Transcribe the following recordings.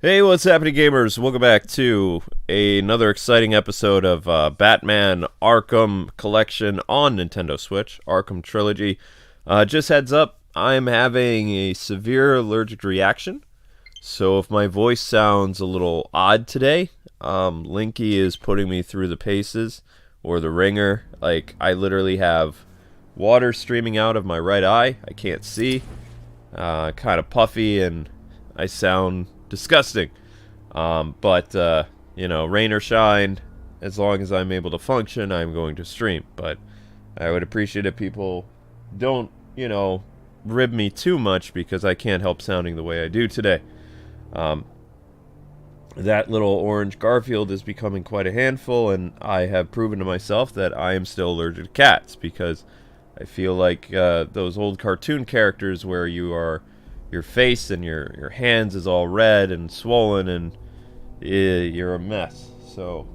Hey, what's happening, gamers? Welcome back to another exciting episode of Batman Arkham Collection on Nintendo Switch, Arkham Trilogy. Just heads up, I'm having a severe allergic reaction, so if my voice sounds a little odd today, Linky is putting me through the paces, or the ringer. Like, I literally have water streaming out of my right eye. I can't see, kind of puffy, and I sound disgusting. But you know, rain or shine, as long as I'm able to function, I'm going to stream. But I would appreciate if people don't, you know, rib me too much because I can't help sounding the way I do today. That little orange Garfield is becoming quite a handful, and I have proven to myself that I am still allergic to cats, because I feel like those old cartoon characters where your face and your hands is all red and swollen and you're a mess. So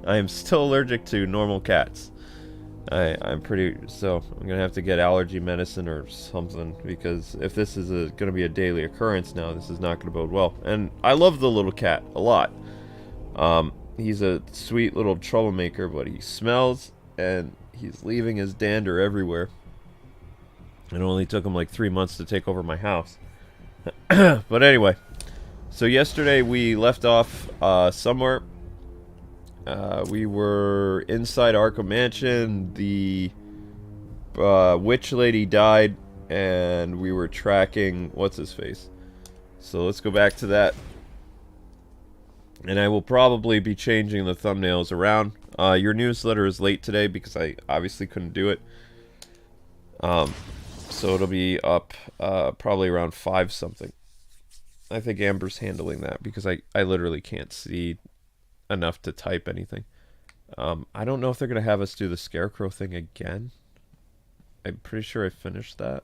I am still allergic to normal cats. I'm gonna have to get allergy medicine or something, because if this is gonna be a daily occurrence now, this is not gonna bode well. And I love the little cat a lot. He's a sweet little troublemaker, but he smells and he's leaving his dander everywhere. It only took him like 3 months to take over my house. But anyway, so yesterday we left off somewhere. We were inside Arkham Mansion. The witch lady died, and we were tracking what's-his-face. So let's go back to that. And I will probably be changing the thumbnails around. Your newsletter is late today because I obviously couldn't do it. So it'll be up probably around 5 something. I think Amber's handling that because I literally can't see enough to type anything. I don't know if they're going to have us do the scarecrow thing again. I'm pretty sure I finished that,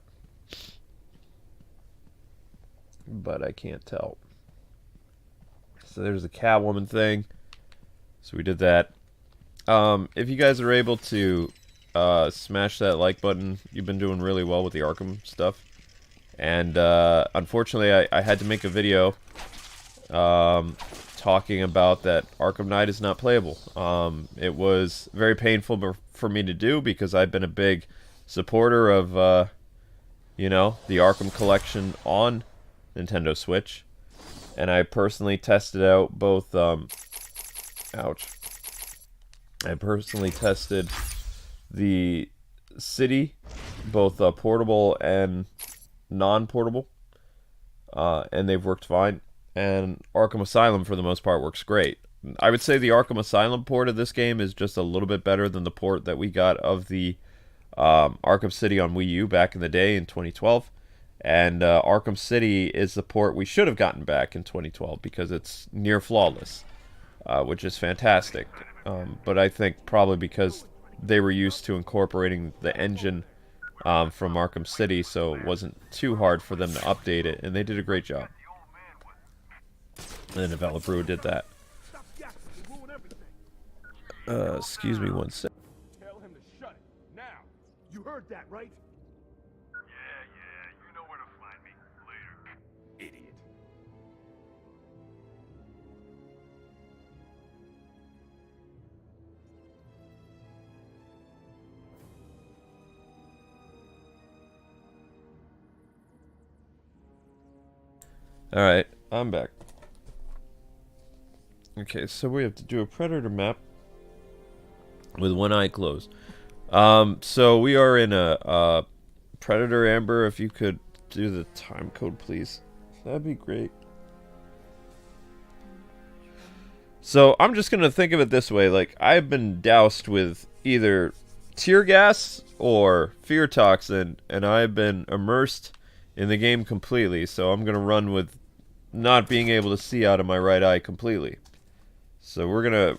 but I can't tell. So there's the Catwoman thing. So we did that. If you guys are able to smash that like button, you've been doing really well with the Arkham stuff. And unfortunately, I had to make a video talking about that Arkham Knight is not playable. It was very painful for me to do because I've been a big supporter of, you know, the Arkham collection on Nintendo Switch. And I personally tested out both, ouch. I personally tested the city, both portable and non-portable, and they've worked fine. And Arkham Asylum, for the most part, works great. I would say the Arkham Asylum port of this game is just a little bit better than the port that we got of the Arkham City on Wii U back in the day in 2012. And Arkham City is the port we should have gotten back in 2012 because it's near flawless, which is fantastic. But I think probably because they were used to incorporating the engine from Arkham City, so it wasn't too hard for them to update it, and they did a great job. And the developer who did that. Excuse me one sec. Tell him to shut it now. You heard that, right? Yeah, you know where to find me. Later. Idiot. Alright, I'm back. Okay, so we have to do a predator map with one eye closed. So we are in a predator. Amber, if you could do the time code, please. That'd be great. So I'm just gonna think of it this way: like, I've been doused with either tear gas or fear toxin, and I've been immersed in the game completely. So I'm gonna run with not being able to see out of my right eye completely. So we're gonna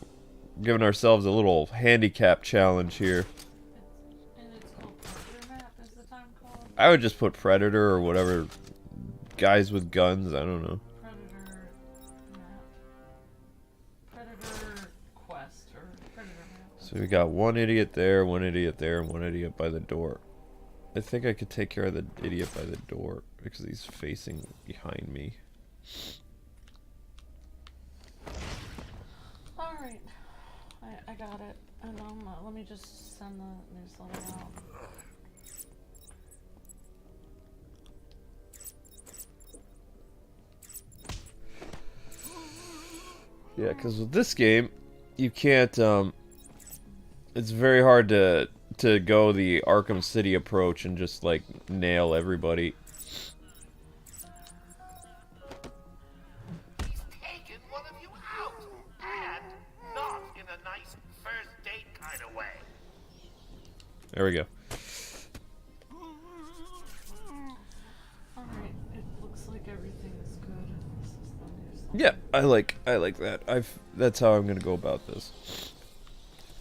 giving ourselves a little handicap challenge here. And it's called Predator Map, is the time called? I would just put Predator or whatever. Guys with guns, I don't know. Predator Map. Predator Quest, or Predator Map. So we got one idiot there, and one idiot by the door. I think I could take care of the idiot by the door because he's facing behind me. Alright. I got it. And let me just send the newsletter out. Yeah, because with this game, you can't, it's very hard to go the Arkham City approach and just, like, nail everybody. He's taken one of you out, and not in a nice first date kind of way. There we go. Alright, it looks like everything is good. This is the newsletter. Yeah, I like that. That's how I'm gonna go about this.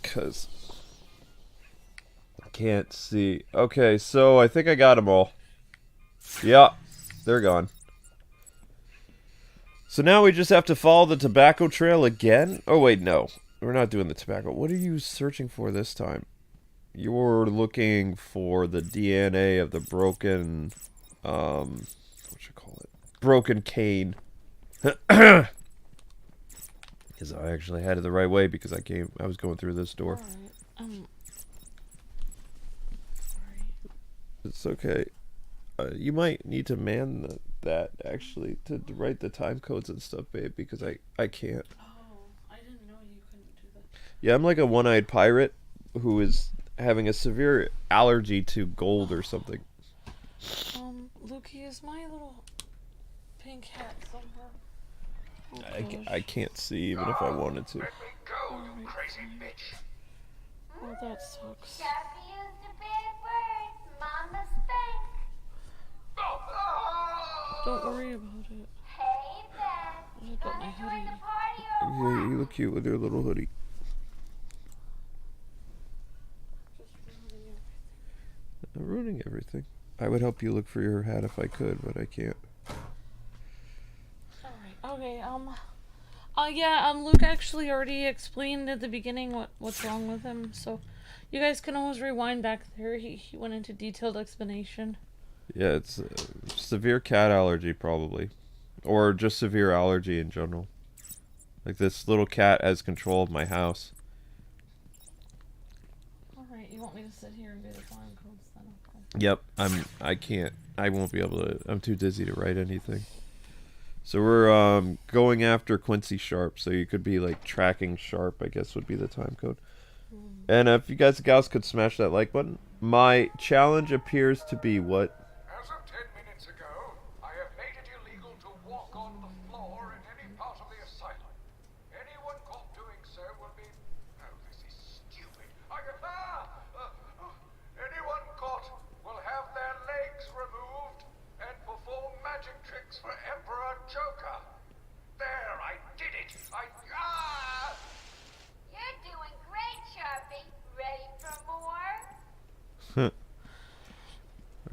'Cause I can't see. Okay, so I think I got them all. Yeah, they're gone. So now we just have to follow the tobacco trail again? Oh wait, no. We're not doing the tobacco. What are you searching for this time? You're looking for the DNA of the broken, what you call it? Broken cane. Because I actually had it the right way because I was going through this door. Alright, sorry. It's okay. You might need to man that actually to write the time codes and stuff, babe, because I can't. Oh, I didn't know you couldn't do that. Yeah, I'm like a one-eyed pirate who is having a severe allergy to gold or something. Lukey, is my little pink hat somewhere? Oh, I can't see even if I wanted to. Let me go, you crazy bitch. Oh, that sucks. Sharpe used a big word. Mama spank. Don't worry about it. Hey, Ben. I got my Gonna join hoodie. the party or Yeah, what? you look cute with your little hoodie. I'm ruining everything. I would help you look for your hat if I could, but I can't. Alright, okay, yeah, Luke actually already explained at the beginning what's wrong with him, so you guys can always rewind back there. He went into detailed explanation. Yeah, it's severe cat allergy probably, or just severe allergy in general. Like this little cat has control of my house. Alright, you want me to sit here and do the time codes then? Okay. Yep, I won't be able to. I'm too dizzy to write anything. So we're going after Quincy Sharpe. So you could be like tracking Sharpe, I guess would be the time code. And if you guys and gals could smash that like button. My challenge appears to be what? As of 10 minutes ago, I have made it illegal to walk on the floor in any part of the asylum. Anyone caught doing so will be... Oh, this is stupid. Anyone caught will have their legs removed and perform magic tricks for Emperor Joker. There, I did it. You're doing great, Sharpe. Ready for more?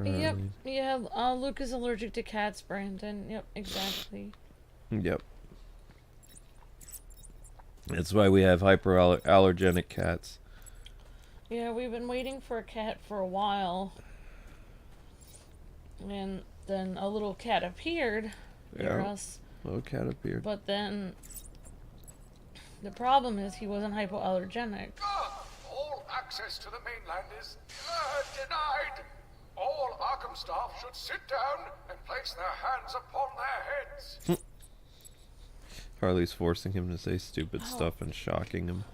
Yep, yeah, Luke is allergic to cats, Brandon. Yep, exactly. Yep. That's why we have hyperallergenic cats. Yeah, we've been waiting for a cat for a while. And then a little cat appeared near Yeah. us. Little cat appeared. But then the problem is he wasn't hypoallergenic. All access to the mainland is denied. All Arkham staff should sit down and place their hands upon their heads. Harley's forcing him to say stupid stuff and shocking him.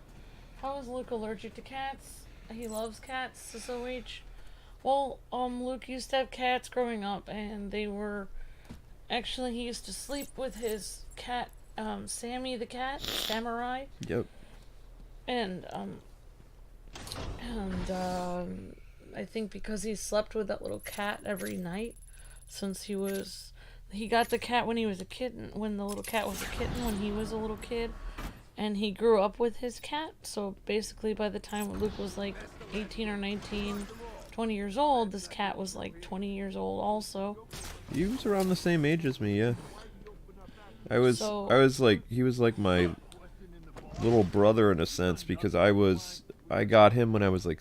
How is Luke allergic to cats? He loves cats, SOH. Well, Luke used to have cats growing up, and they were... Actually, he used to sleep with his cat, Sammy the cat, Samurai. Yep. And I think because he slept with that little cat every night since he got the cat when he was a kitten, when the little cat was a kitten, when he was a little kid, and he grew up with his cat. So basically by the time Luke was like 18 or 19, 20 years old, this cat was like 20 years old also. He was around the same age as me, yeah. I was So- like, he was like my little brother in a sense because I got him when I was like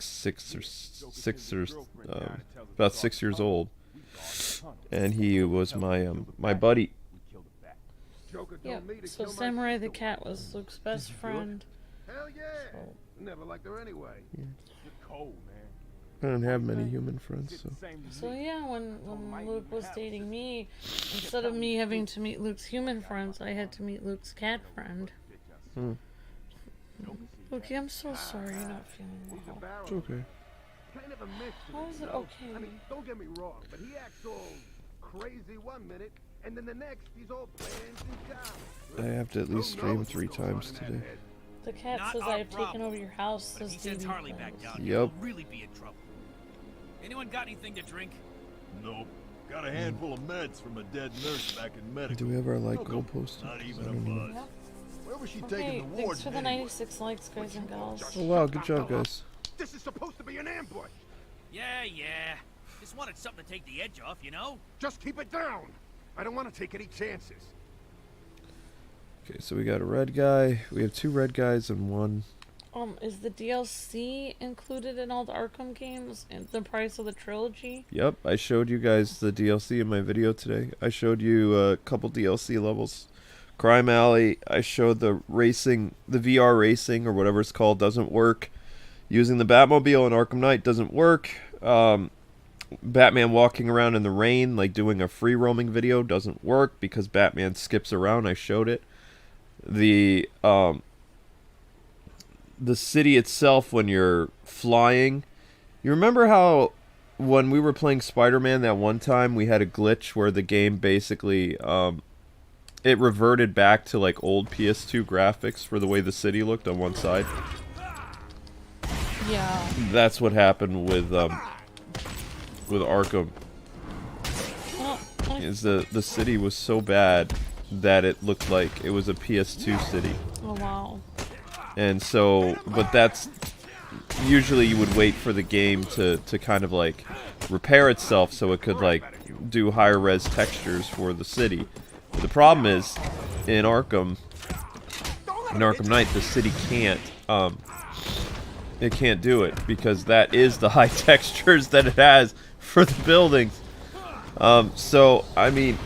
about 6 years old, and he was my my buddy. Joker Yep. told me to So kill my Samurai the sister. cat was Luke's best friend. Hell yeah. So- Never liked her anyway. You're cold, man. I don't have many human friends, so. So yeah, when Luke was dating me, instead of me having to meet Luke's human friends, I had to meet Luke's cat friend. Luke, I'm so sorry you're not feeling well. It's okay. Kind of a mix. How is it I okay? mean, don't get me wrong, but he acts all crazy one minute, and then the next he's all plans and calm. I have to at least stream 3 times today. The cat Not says our I have taken problem. over your house, But if says he sends Davey Harley back Plays. down, Yup. he'll really be in trouble. Anyone got anything to drink? Nope. Got a handful of meds from a dead nurse back in medical. Do we have our like Nope. goalpost? Not I even a don't know. buzz. Where was she Okay, taking the thanks warden for the anyway? 96 likes, guys and gals. Oh wow, good job, guys. This is supposed to be an ambush. Yeah, yeah. Just wanted something to take the edge off, you know? Just keep it down. I don't want to take any chances. Okay, so we got a red guy. We have 2 red guys and 1. Is the DLC included in all the Arkham games and the price of the trilogy? Yep, I showed you guys the DLC in my video today. I showed you a couple DLC levels. Crime Alley, I showed the racing, the VR racing or whatever it's called doesn't work. Using the Batmobile in Arkham Knight doesn't work. Batman walking around in the rain, like doing a free roaming video, doesn't work because Batman skips around. I showed it. The city itself when you're flying. You remember how when we were playing Spider-Man that one time we had a glitch where the game basically it reverted back to like old PS2 graphics for the way the city looked on one side. Yeah. That's what happened with Arkham. Oh, Is the city was so bad that it looked like it was a PS2 city. oh wow. And so, but that's usually you would wait for the game to kind of like repair itself so it could like do higher res textures for the city. But the problem is in Arkham Knight, the city can't it can't do it because that is the high textures that it has for the buildings. So I mean,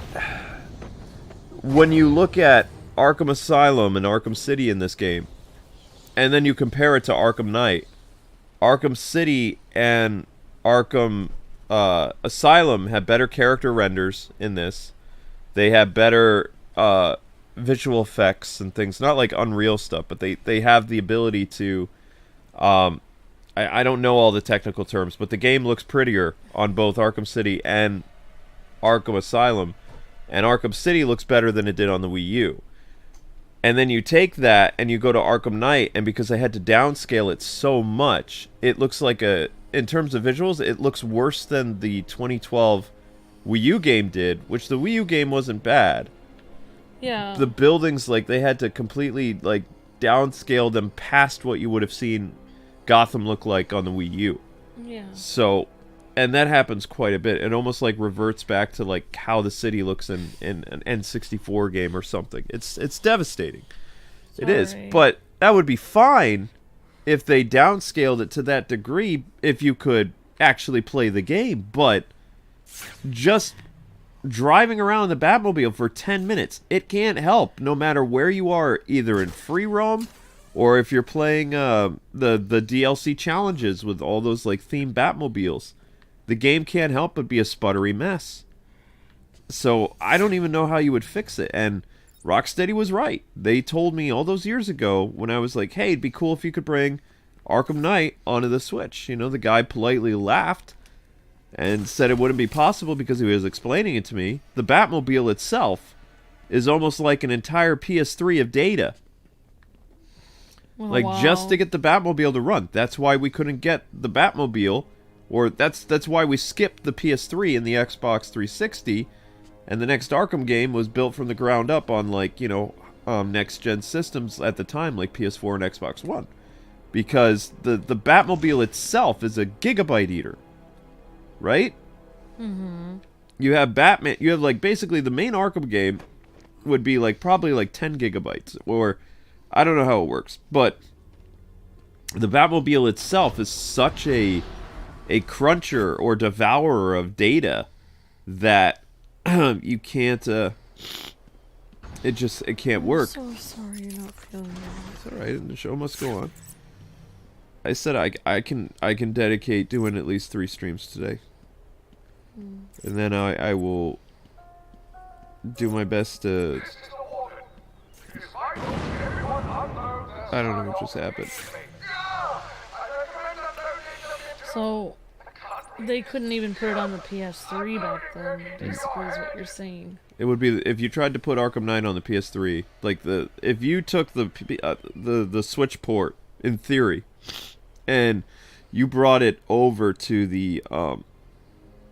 when you look at Arkham Asylum and Arkham City in this game, and then you compare it to Arkham Knight, Arkham City and Arkham Asylum have better character renders in this. They have better visual effects and things. Not like Unreal stuff, but they have the ability to... I don't know all the technical terms, but the game looks prettier on both Arkham City and Arkham Asylum. And Arkham City looks better than it did on the Wii U. And then you take that and you go to Arkham Knight, and because I had to downscale it so much, it looks like in terms of visuals, it looks worse than the 2012 Wii U game did, which the Wii U game wasn't bad. Yeah. The buildings, like, they had to completely, like, downscale them past what you would have seen Gotham look like on the Wii U. Yeah. So, and that happens quite a bit. It almost like reverts back to like how the city looks in an N64 game or something. It's devastating. It is. Sorry. But that would be fine if they downscaled it to that degree if you could actually play the game. But just driving around the Batmobile for 10 minutes, it can't help no matter where you are, either in free roam or if you're playing the DLC challenges with all those like themed Batmobiles. The game can't help but be a sputtery mess. So I don't even know how you would fix it. And Rocksteady was right. They told me all those years ago when I was like, hey, it'd be cool if you could bring Arkham Knight onto the Switch. You know, the guy politely laughed and said it wouldn't be possible because he was explaining it to me. The Batmobile itself is almost like an entire PS3 of data. Oh, Like, wow. just to get the Batmobile to run. That's why we couldn't get the Batmobile. Or that's why we skipped the PS3 and the Xbox 360, and the next Arkham game was built from the ground up on, like, you know, next-gen systems at the time, like PS4 and Xbox One. Because the Batmobile itself is a gigabyte eater. Right? Mm-hmm. You have Batman, you have, like, basically the main Arkham game would be, like, probably, like, 10 gigabytes, or, I don't know how it works, but the Batmobile itself is such a cruncher or devourer of data that you can't it can't work. I'm so sorry you're not feeling well. It's all right. The show must go on. I said I can dedicate doing at least 3 streams today, and then I will do my best to. This is the warden. It is my duty to everyone unload their I don't know what just happened. I recommend unloading them into So they couldn't even put it on the PS3 back then. Basically, is what you're saying. It would be if you tried to put Arkham Knight on the PS3, like if you took the Switch port in theory, and you brought it over to the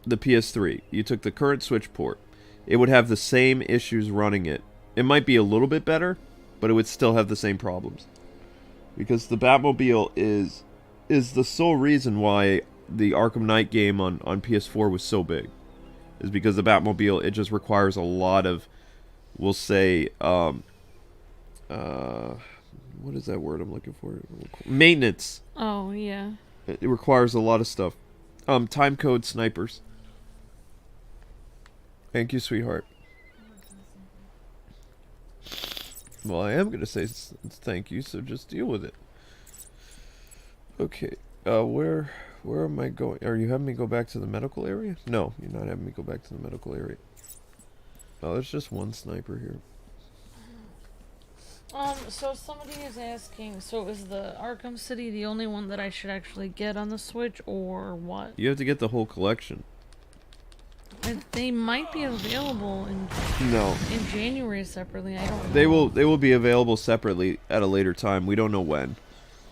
PS3. You took the current Switch port. It would have the same issues running it. It might be a little bit better, but it would still have the same problems. Because the Batmobile is the sole reason why the Arkham Knight game on PS4 was so big. Is because the Batmobile, it just requires a lot of, we'll say, what is that word I'm looking for? Maintenance. Oh, yeah. It requires a lot of stuff. Time code snipers. Thank you, sweetheart. Well, I am going to say thank you, so just deal with it. Okay, where am I going? Are you having me go back to the medical area? No, you're not having me go back to the medical area. Oh, there's just one sniper here. So somebody is asking, so is the Arkham City the only one that I should actually get on the Switch, or what? You have to get the whole collection. They might be available in January separately. I don't know. They will be available separately at a later time. We don't know when.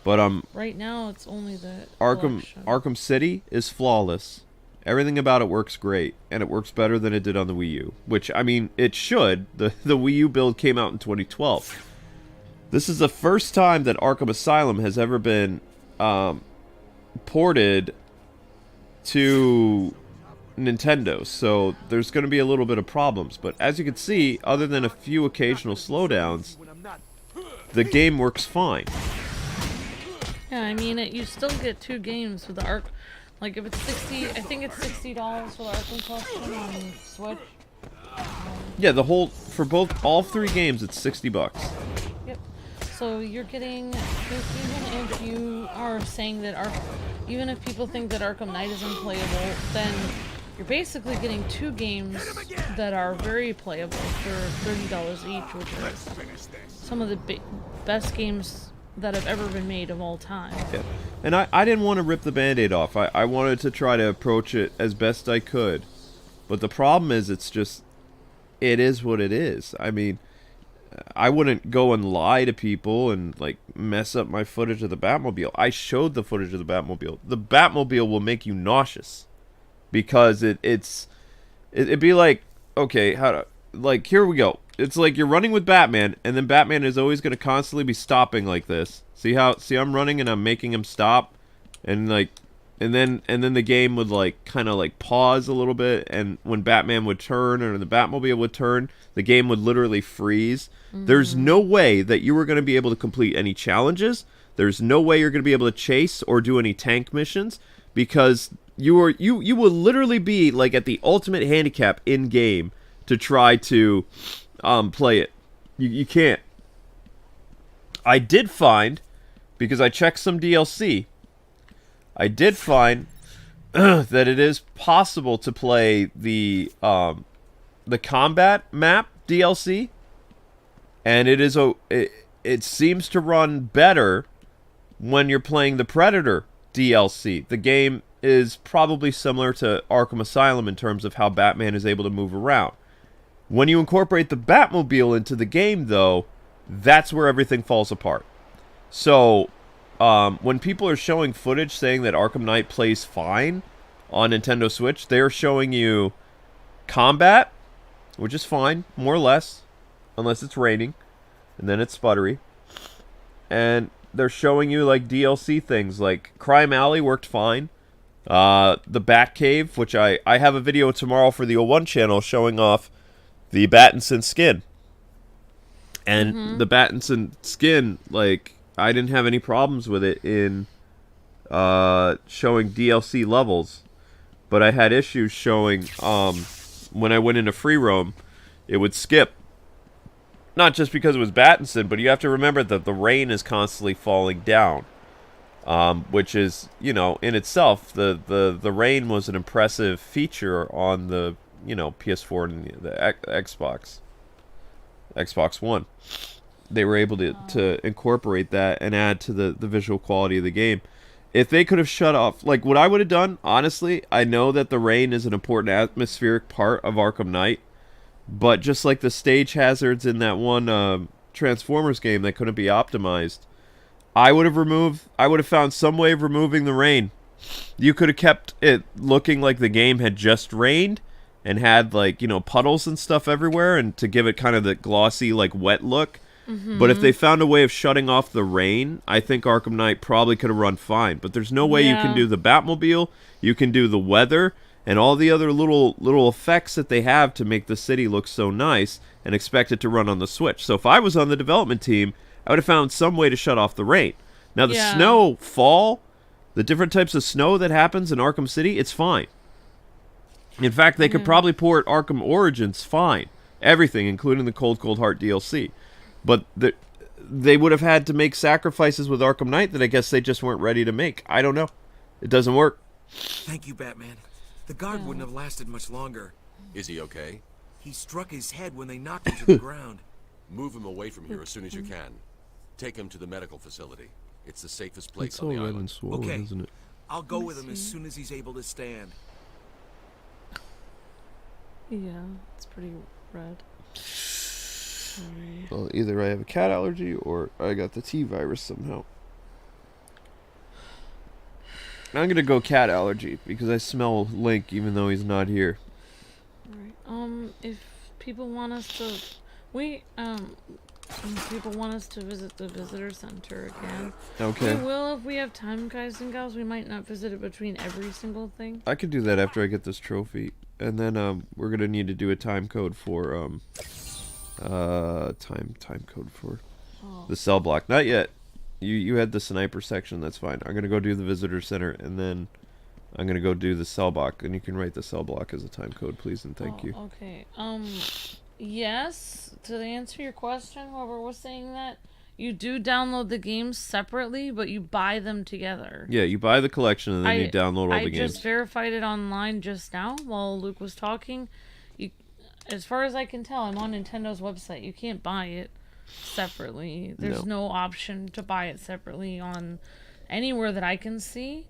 But right now it's only the Arkham City is flawless. Everything about it works great, and it works better than it did on the Wii U. Which, I mean, it should. The Wii U build came out in 2012. This is the first time that Arkham Asylum has ever been ported to Nintendo, so there's going to be a little bit of problems. But as you can see, other than a few occasional slowdowns, the game works fine. Yeah, I mean, you still get 2 games with the Ark. Like, if it's 60, I think it's $60 for the Arkham Collection on Switch. Yeah, all 3 games, it's $60. Yep. So you're getting, even if you are saying that even if people think that Arkham Knight is unplayable, then you're basically getting 2 games that are very playable for $30 each, which are some of the best games that have ever been made of all time. Yeah. And I didn't want to rip the Band-Aid off. I wanted to try to approach it as best I could. But the problem is, it is what it is. I mean, I wouldn't go and lie to people and, like, mess up my footage of the Batmobile. I showed the footage of the Batmobile. The Batmobile will make you nauseous. Because it'd be like, okay, here we go. It's like you're running with Batman, and then Batman is always going to constantly be stopping like this. See I'm running and I'm making him stop, and then the game would kind of pause a little bit, and when Batman would turn or the Batmobile would turn, the game would literally freeze. Mm-hmm. There's no way that you were going to be able to complete any challenges. There's no way you're going to be able to chase or do any tank missions, because you will literally be at the ultimate handicap in game to try to play it. You can't. I did find, because I checked some DLC, I did find that it is possible to play the combat map DLC, and it seems to run better when you're playing the Predator DLC. The game is probably similar to Arkham Asylum in terms of how Batman is able to move around. When you incorporate the Batmobile into the game, though, that's where everything falls apart. So, when people are showing footage saying that Arkham Knight plays fine on Nintendo Switch, they're showing you combat, which is fine, more or less, unless it's raining, and then it's sputtery. And they're showing you, DLC things, like Crime Alley worked fine. The Batcave, which I have a video tomorrow for the O1 channel showing off the Battinson skin. And the Battinson skin, I didn't have any problems with it in showing DLC levels. But I had issues showing, when I went into free roam, it would skip. not just because it was Battinson, but you have to remember that the rain is constantly falling down, which is, you know, in itself, the rain was an impressive feature on the, you know, PS4 and the Xbox One. They were able to incorporate that and add to the visual quality of the game. If they could have shut off, like what I would have done, honestly, I know that the rain is an important atmospheric part of Arkham Knight, but just like the stage hazards in that one Transformers game that couldn't be optimized, I would have found some way of removing the rain. You could have kept it looking like the game had just rained and had, like, you know, puddles and stuff everywhere, and to give it kind of the glossy, like, wet look. But if they found a way of shutting off the rain, I think Arkham Knight probably could have run fine. But there's no way you can do the Batmobile, you can do the weather, and all the other little effects that they have to make the city look so nice and expect it to run on the Switch. So if I was on the development team, I would have found some way to shut off the rain. Now, the snowfall, the different types of snow that happens in Arkham City, it's fine. In fact, they could probably port Arkham Origins fine. Everything, including the Cold Heart DLC. But they would have had to make sacrifices with Arkham Knight that I guess they just weren't ready to make. I don't know. It doesn't work. Thank you, Batman. The guard wouldn't have lasted much longer. Is he okay? He struck his head when they knocked him to the ground. Move him away from here as soon as you can. Take him to the medical facility. It's the safest place It's on all the red island. and swollen, Okay. isn't it? I'll go with him as soon as he's able to stand. Yeah, it's pretty red. Well, either I have a cat allergy or I got the T virus somehow. I'm gonna go cat allergy because I smell Link even though he's not here. Alright. If people want us to, if people want us to visit the visitor center again, Okay. we will if we have time, guys and gals. We might not visit it between every single thing. I could do that after I get this trophy, and then we're gonna need to do a time code for time code for the cell block. Not yet. You had the sniper section. That's fine. I'm gonna go do the visitor center, and then I'm gonna go do the cell block. And you can write the cell block as a time code, please, and thank you. Okay. Yes. To answer your question, whoever was saying that, you do download the games separately, but you buy them together. Yeah, you buy the collection and then you download all the games. I just verified it online just now while Luke was talking. As far as I can tell, I'm on Nintendo's website. You can't buy it separately. There's no option to buy it separately on anywhere that I can see.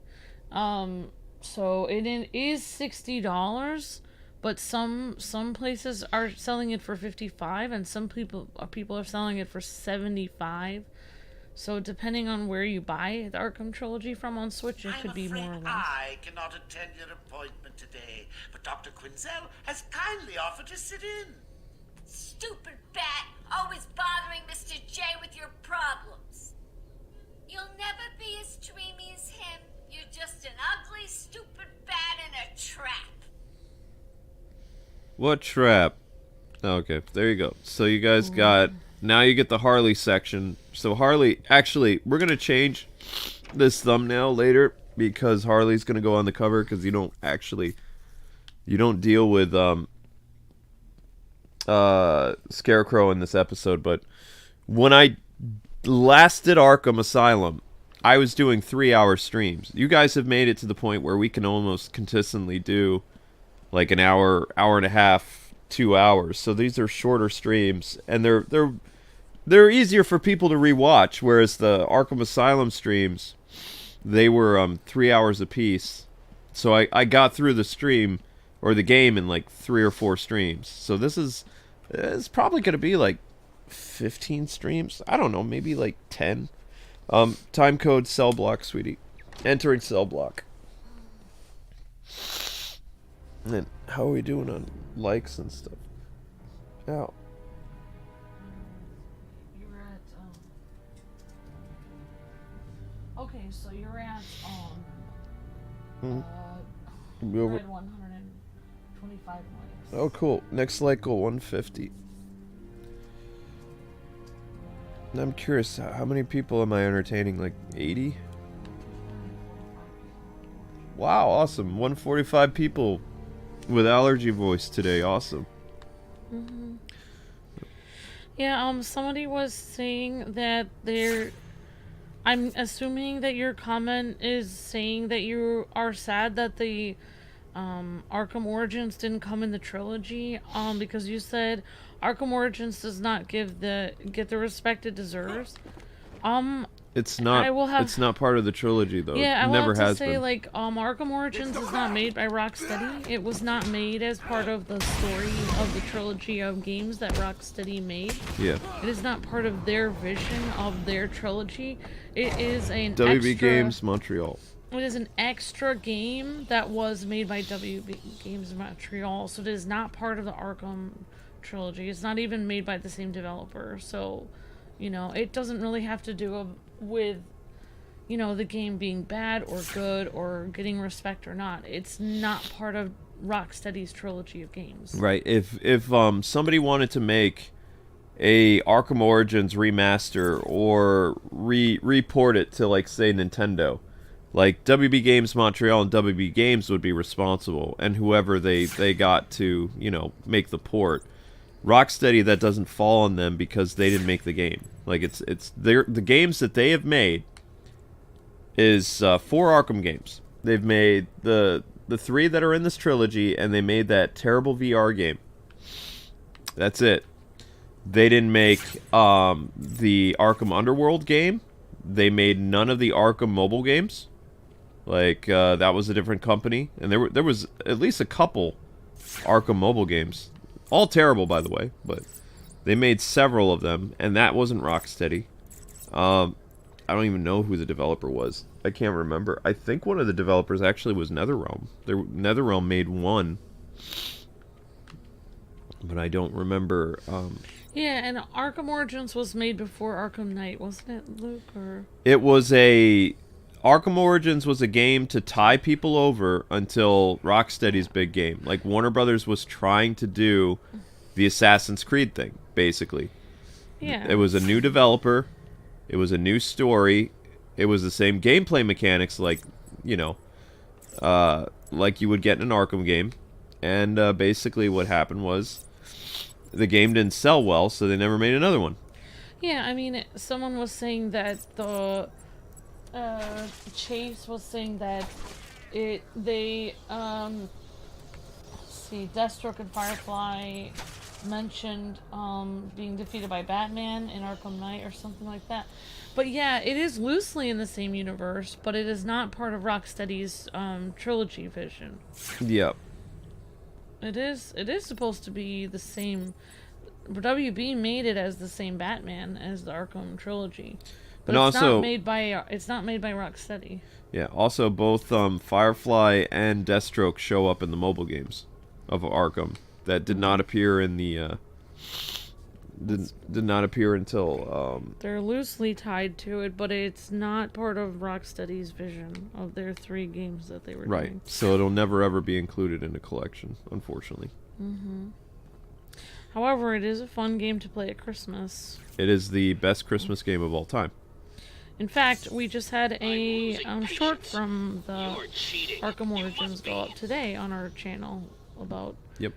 So it is $60, but some places are selling it for $55, and some people are selling it for $75. So depending on where you buy the Arkham Trilogy from on Switch, it could be more or less. I cannot attend your appointment today, but Dr. Quinzel has kindly offered to sit in. Stupid bat, always bothering Mr. J with your problems. You'll never be as dreamy as him. You're just an ugly, stupid bat in a trap. What trap? Okay, there you go. So you guys got... Now you get the Harley section. So Harley... Actually, we're going to change this thumbnail later because Harley's going to go on the cover because you don't actually... You don't deal with Scarecrow in this episode, but when I last did Arkham Asylum, I was doing 3-hour streams. You guys have made it to the point where we can almost consistently do like an hour, hour and a half, 2 hours. So these are shorter streams, and they're easier for people to rewatch. Whereas the Arkham Asylum streams, they were 3 hours apiece. So I got through the stream or the game in like 3 or 4 streams. So this is it's probably gonna be like 15 streams. I don't know, maybe like 10. Time code cell block, sweetie. Entering cell block. And then, how are we doing on likes and stuff? Ow. You're at, okay, so you're at, you're at 125 likes. Oh, cool. Next like goal, 150. And I'm curious, how many people am I entertaining? Like 80? Wow, awesome. 145 people with allergy voice today. Awesome. Yeah, somebody was saying that they're... I'm assuming that your comment is saying that you are sad that the Arkham Origins didn't come in the trilogy, because you said Arkham Origins does not get the respect it deserves. It's not. I will have, it's not part of the trilogy, though. yeah, It I never will have to has say, been. like, Arkham Origins is not made by Rocksteady. It was not made as part of the story of the trilogy of games that Rocksteady made. Yeah. It is not part of their vision of their trilogy. It is an WB extra... Games Montreal. It is an extra game that was made by WB Games Montreal, so it is not part of the Arkham trilogy. It's not even made by the same developer, so, you know, it doesn't really have to do with, you know, the game being bad or good or getting respect or not. It's not part of Rocksteady's trilogy of games. Right. If somebody wanted to make a Arkham Origins remaster or report it to, like, say, Nintendo, like, WB Games Montreal and WB Games would be responsible, and whoever they got to, you know, make the port. Rocksteady, that doesn't fall on them because they didn't make the game. Like, the games that they have made is 4 Arkham games. They've made the 3 that are in this trilogy, and they made that terrible VR game. That's it. They didn't make the Arkham Underworld game. They made none of the Arkham mobile games. Like, that was a different company. And there was at least a couple Arkham mobile games. All terrible, by the way. But they made several of them. And that wasn't Rocksteady. I don't even know who the developer was. I can't remember. I think one of the developers actually was NetherRealm. NetherRealm made one. But I don't remember... Yeah, and Arkham Origins was made before Arkham Knight, wasn't it, Luke? Or it was a... Arkham Origins was a game to tie people over until Rocksteady's big game. Like, Warner Brothers was trying to do the Assassin's Creed thing, basically. Yeah. It was a new developer. It was a new story. It was the same gameplay mechanics, like, you know, like you would get in an Arkham game. And basically what happened was the game didn't sell well, so they never made another one. Yeah, I mean, someone was saying that the... Chase was saying that let's see, Deathstroke and Firefly mentioned being defeated by Batman in Arkham Knight or something like that. But yeah, it is loosely in the same universe, but it is not part of Rocksteady's trilogy vision. Yep. It is supposed to be the same. WB made it as the same Batman as the Arkham trilogy. But and it's also, not made by Rocksteady. Yeah, also both Firefly and Deathstroke show up in the mobile games of Arkham that did not appear in the did not appear until they're loosely tied to it, but it's not part of Rocksteady's vision of their 3 games that they were right. doing. So it'll never ever be included in a collection, unfortunately. However, it is a fun game to play at Christmas. It is the best Christmas game of all time. In fact, we just had a short from the Arkham Origins go up today on our channel about Yep.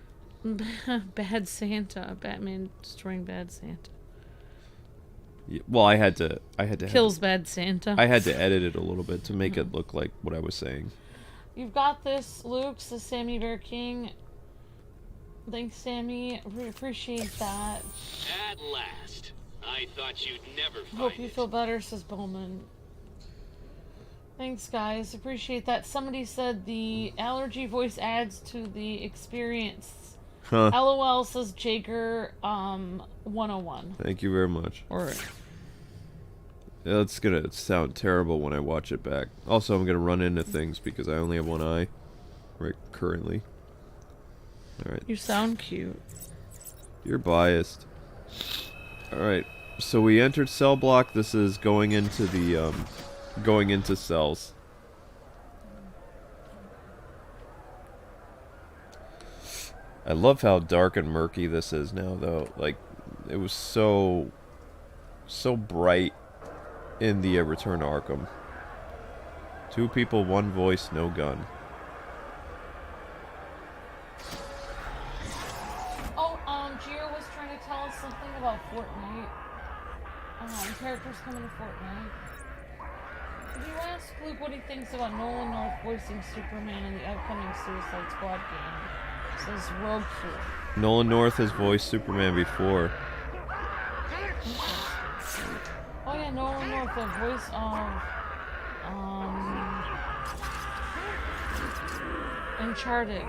Bad Santa, Batman destroying Bad Santa. Yeah, well, I had to Kills Bad Santa. I had to edit it a little bit to make it look like what I was saying. You've got this, Luke, says Sammy Bear King. Thanks, Sammy. We appreciate that. At last. I thought you'd never find Hope you feel better, says Bowman. Thanks, guys. Appreciate that. Somebody said the allergy voice adds to the experience. Huh. LOL, says Jager 101. Thank you very much. Or It's gonna sound terrible when I watch it back. Also, I'm gonna run into things because I only have one eye right currently. Alright. you sound cute. You're biased. Alright. So we entered cell block. This is going into the going into cells. I love how dark and murky this is now, though. Like, it was so bright in the Return to Arkham. 2 people, 1 voice, no gun. Gio was trying to tell us something about Fortnite. Characters coming to Fortnite. Could you ask Luke what he thinks about Nolan North voicing Superman in the upcoming Suicide Squad game? It says Rogue Fool. Nolan North has voiced Superman before. Oh yeah, Nolan North, the voice of Uncharted.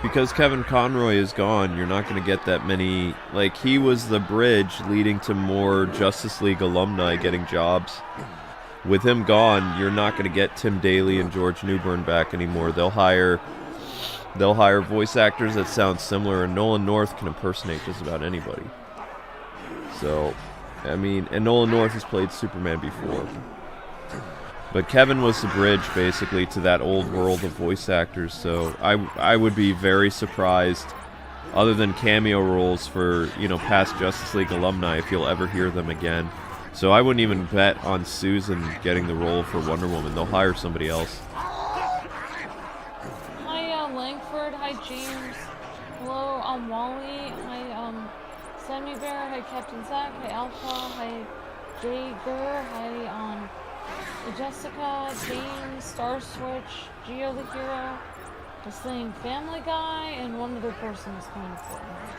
Because Kevin Conroy is gone, you're not going to get that many... Like, he was the bridge leading to more Justice League alumni getting jobs. With him gone, you're not going to get Tim Daly and George Newbern back anymore. They'll hire voice actors that sound similar, and Nolan North can impersonate just about anybody. So, I mean, and Nolan North has played Superman before. But Kevin was the bridge, basically, to that old world of voice actors, so I would be very surprised, other than cameo roles for, you know, past Justice League alumni, if you'll ever hear them again. So I wouldn't even bet on Susan getting the role for Wonder Woman. They'll hire somebody else. Hi, Langford. Hi, James. Hello, Wally. Hi, Sammy Bear. Hi, Captain Zach. Hi, Alpha. Hi, Jager. Hi, Jessica, James, Star Switch, Geo the Hero, is saying Family Guy, and one other person is coming to Fortnite.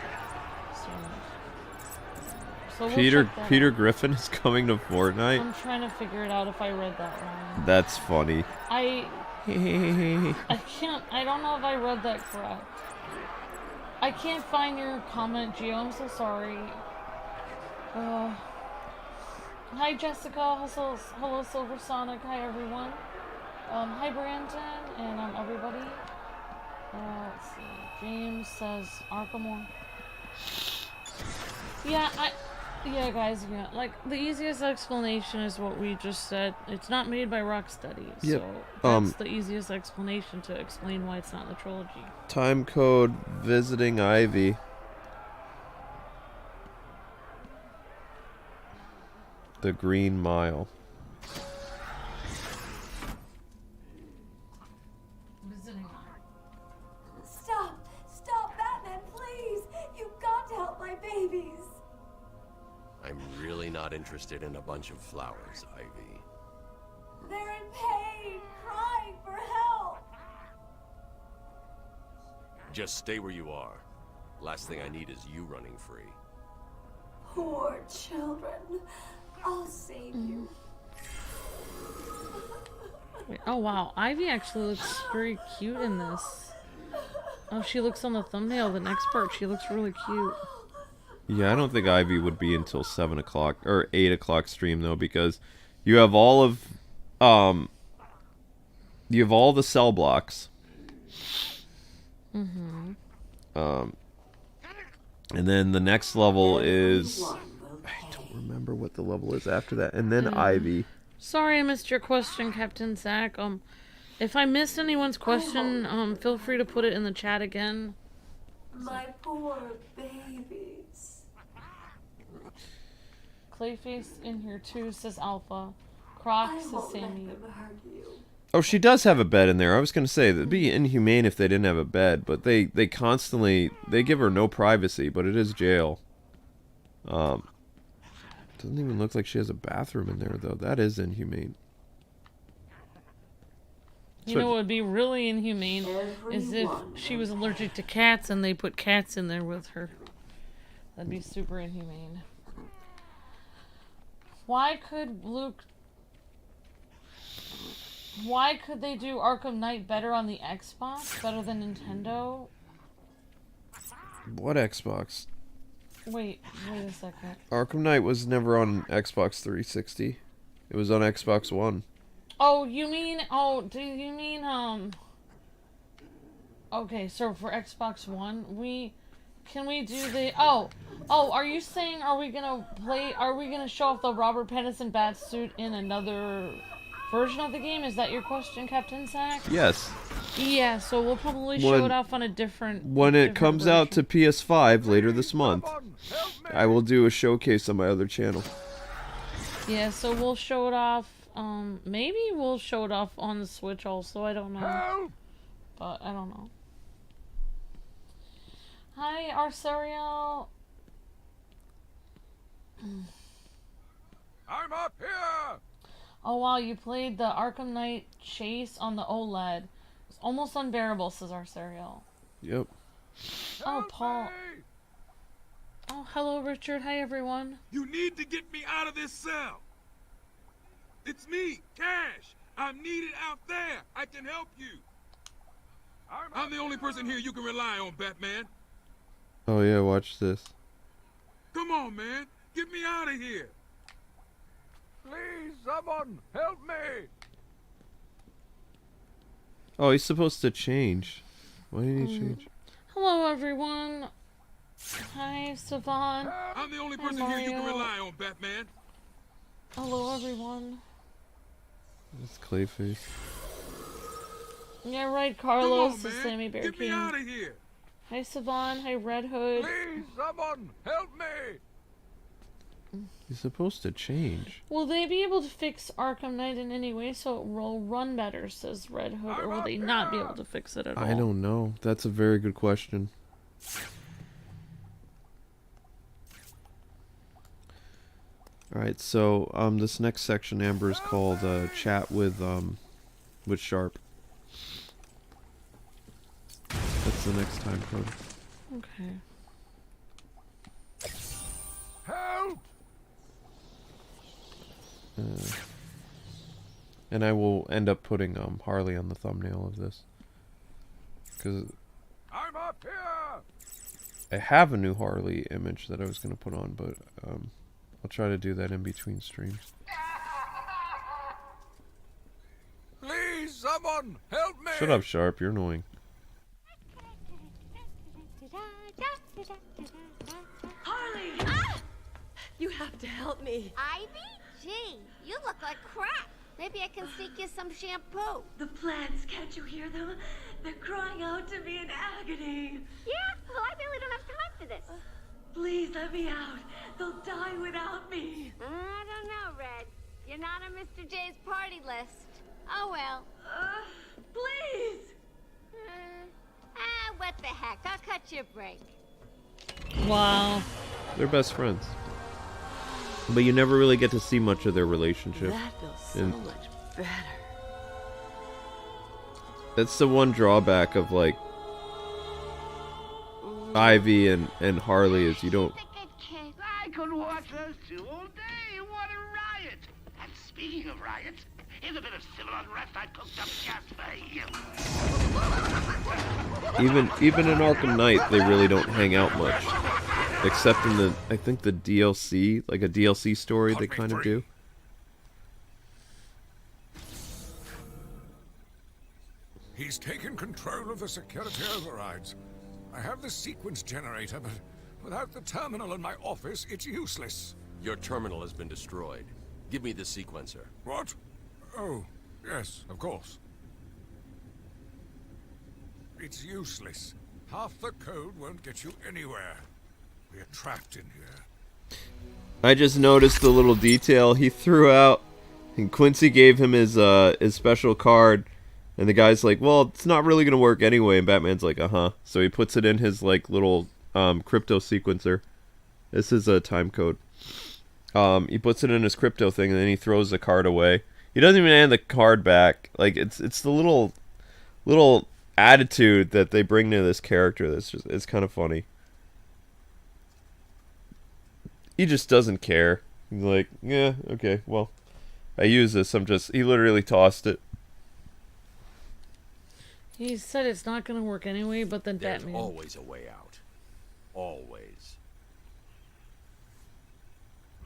So we'll Peter Griffin is coming to Fortnite? I'm trying to figure it out if I read that wrong. That's funny. I don't know if I read that correct. I can't find your comment, Geo, I'm so sorry. Hi Jessica, hello Silver Sonic, hi everyone. Hi Brandon, and everybody. Let's see. James says Arkham. Yeah, guys, like the easiest explanation is what we just said. It's not made by Rocksteady, yep. So that's the easiest explanation to explain why it's not in the trilogy. Time code visiting Ivy. The Green Mile. Stop, Batman, please! You've got to help my babies! I'm really not interested in a bunch of flowers, Ivy. They're in pain, crying for help! Just stay where you are. Last thing I need is you running free. Poor children. I'll save you. Wait, oh wow, Ivy actually looks very cute in this. Oh, she looks on the thumbnail, the next part, she looks really cute. Yeah, I don't think Ivy would be until 7 o'clock, or 8 o'clock stream though, because you have all of, you have all the cell blocks. Mm-hmm. And then the next level is... remember what the level is after that, and then Ivy. Sorry I missed your question, Captain Zach. If I missed anyone's question, feel free to put it in the chat again. My poor babies. Clayface in here too, says Alpha. Croc says Sammy. Oh, she does have a bed in there. I was going to say, it'd be inhumane if they didn't have a bed, but they constantly, they give her no privacy, but it is jail. Doesn't even look like she has a bathroom in there, though. That is inhumane. You know what would be really inhumane is if she was allergic to cats and they put cats in there with her. That'd be super inhumane. Why could they do Arkham Knight better on the Xbox? Better than Nintendo? What Xbox? Wait a second. Arkham Knight was never on Xbox 360. It was on Xbox One. Oh, you mean... Oh, do you mean, Okay, so for Xbox One, Can we do the... Oh, are you saying, are we gonna show off the Robert Pattinson bat suit in another version of the game? Is that your question, Captain Zach? Yes. Yeah, so we'll probably show it off on a different... When it comes out to PS5 later this month, I will do a showcase on my other channel. Yeah, so we'll show it off, maybe we'll show it off on the Switch also, I don't know. But, I don't know. Hi, Hi, Arcerial. I'm up here! Oh wow, you played the Arkham Knight chase on the OLED. It's almost unbearable, says Arcerial. Yep. Oh, Paul. Oh, hello, Richard. Hi, everyone. You need to get me out of this cell. It's me, Cash. I'm needed out there. I can help you. I'm the only person here you can rely on, Batman. Oh yeah, watch this. Come on, man. Get me out of here. Please, someone, help me! Oh, he's supposed to change. Why didn't he change? Hello, everyone. Hi, Savon. I'm the only person here you can rely on, Batman. Hello, everyone. It's Clayface. Yeah, right, Carlos, Come on, the Sammy Bear Get King. me out of here. Hi, Savon. Hi, Red Hood. Please, someone, help me! He's supposed to change. Will they be able to fix Arkham Knight in any way so it will run better, says Red Hood, or will they not be able to fix it at all? I don't know. That's a very good question. Alright, so this next section, Amber, is called Chat with Sharpe. That's the next time code. Okay. Help! And I will end up putting Harley on the thumbnail of this. Because I'm up here! I have a new Harley image that I was going to put on, but I'll try to do that in between streams. Please, someone, help me! Shut up, Sharpe. You're annoying. Harley! Ah! You have to help me. Ivy? Gee, you look like crap. Maybe I can sneak you some shampoo. The plants, can't you hear them? They're crying out to me in agony. Yeah? Well, I really don't have time for this. Please let me out. They'll die without me. I don't know, Red. You're not on Mr. J's party list. Oh, well. Please! What the heck? I'll cut you a break. Wow. They're best friends. But you never really get to see much of their relationship. That feels so much better. That's the one drawback of, like, Ivy and Harley is you don't... I could watch those two all day. What a riot! And speaking of riots, here's a bit of civil unrest I cooked up just for you. Even in Arkham Knight, they really don't hang out much. Except in the, I think the DLC, like a DLC story they kind of do. He's taken control of the security overrides. I have the sequence generator, but without the terminal in my office, it's useless. Your terminal has been destroyed. Give me the sequencer. What? Oh, yes, of course. It's useless. Half the code won't get you anywhere. We're trapped in here. I just noticed the little detail he threw out, and Quincy gave him his special card, and the guy's like, "Well, it's not really gonna work anyway." And Batman's like, "Uh-huh." So he puts it in his like little crypto sequencer. This is a time code. He puts it in his crypto thing, and then he throws the card away. He doesn't even hand the card back. Like it's the little attitude that they bring to this character that's just, it's kind of funny. He just doesn't care. He's like, yeah, okay, well, I use this. He literally tossed it. He said it's not going to work anyway, but then There's Batman. always a way out. Always.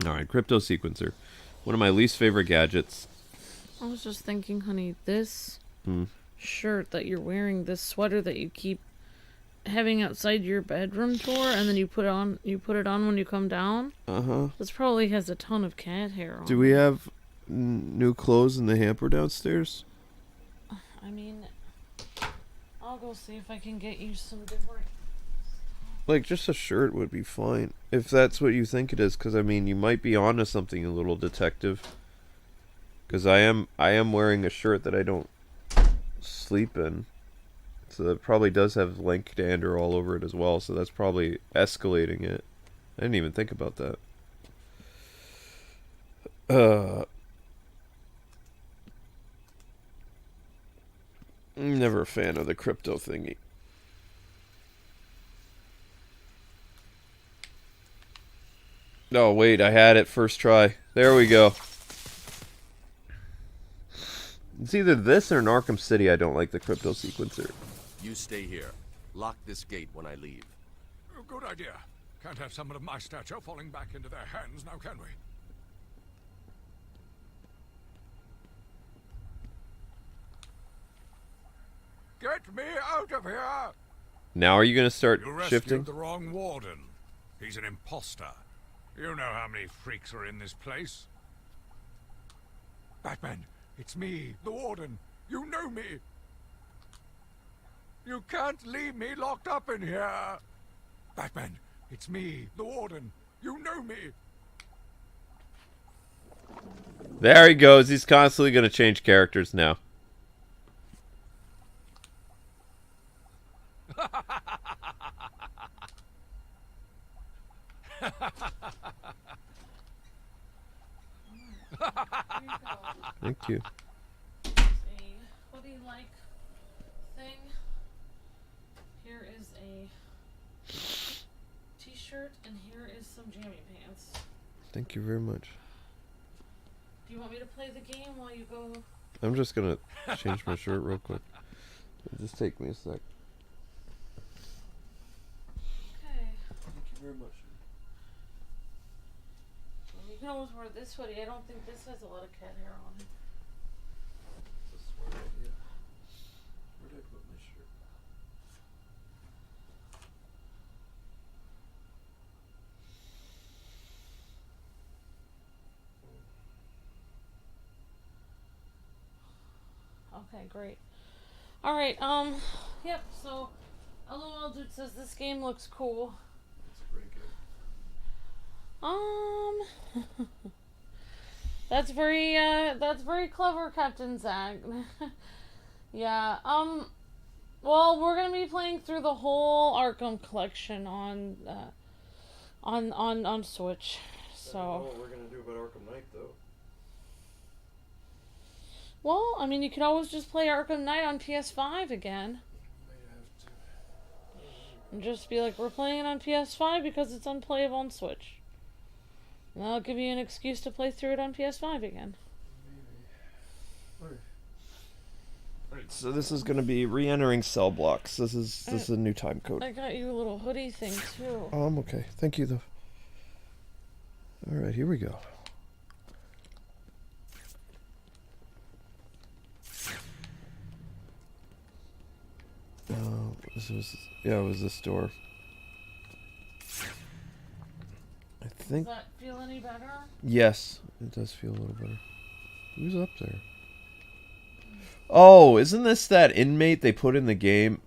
Alright, crypto sequencer. One of my least favorite gadgets. I was just thinking, honey, this shirt that you're wearing, this sweater that you keep having outside your bedroom door, and then you put it on when you come down. This probably has a ton of cat hair on. Do we have new clothes in the hamper downstairs? I mean, I'll go see if I can get you some different. Like, just a shirt would be fine. If that's what you think it is, because, I mean, you might be onto something, a little detective. Because I am wearing a shirt that I don't sleep in. So it probably does have Link dander all over it as well. So that's probably escalating it. I didn't even think about that. Never a fan of the crypto thingy. Oh, wait, I had it first try. There we go. It's either this or in Arkham City I don't like the crypto sequencer. You stay here. Lock this gate when I leave. Oh, good idea. Can't have someone of my stature falling back into their hands now, can we? Get me out of here! Now are you going to start You shifting? rescued the wrong warden. He's an imposter. You know how many freaks are in this place. Batman, it's me, the warden. You know me. You can't leave me locked up in here. Batman, it's me, the warden. You know me. There he goes. He's constantly going to change characters now. Thank you. A hoodie-like thing. Here is a t-shirt, and here is some jammy pants. Thank you very much. Do you want me to play the game while you go? I'm just going to change my shirt real quick. Just take me a sec. Okay. Thank you very much. Well, you can always wear this hoodie. I don't think this has a lot of cat hair on it. That's a smart idea. Where did I put my shirt? Okay, great. Alright, yep, so LOL Dude says this game looks cool. It's a great game. That's very clever, Captain Zach. Yeah, well, we're gonna be playing through the whole Arkham collection on Switch, so. I don't know what we're gonna do about Arkham Knight, though. Well, I mean, you could always just play Arkham Knight on PS5 again. And just be like, we're playing it on PS5 because it's unplayable on Switch. And that'll give you an excuse to play through it on PS5 again. Alright, so this is going to be re-entering cell blocks. This is a new time code. I got you a little hoodie thing, too. Oh, I'm okay. Thank you, though. Alright, here we go. It was this door. I think. Does that feel any better? Yes, it does feel a little better. Who's up there? Oh, isn't this that inmate they put in the game?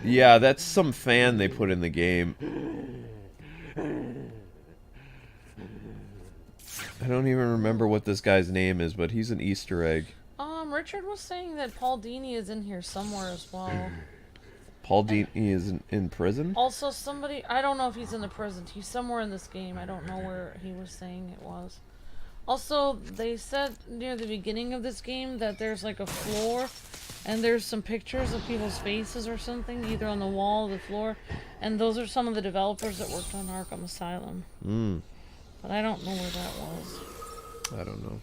Yeah, that's some fan they put in the game. I don't even remember what this guy's name is, but he's an Easter egg. Richard was saying that Paul Dini is in here somewhere as well. Paul Dini is in prison? Also, somebody, I don't know if he's in the prison. He's somewhere in this game. I don't know where he was saying it was. Also, they said near the beginning of this game that there's like a floor, and there's some pictures of people's faces or something, either on the wall or the floor, and those are some of the developers that worked on Arkham Asylum. But I don't know where that was. I don't know.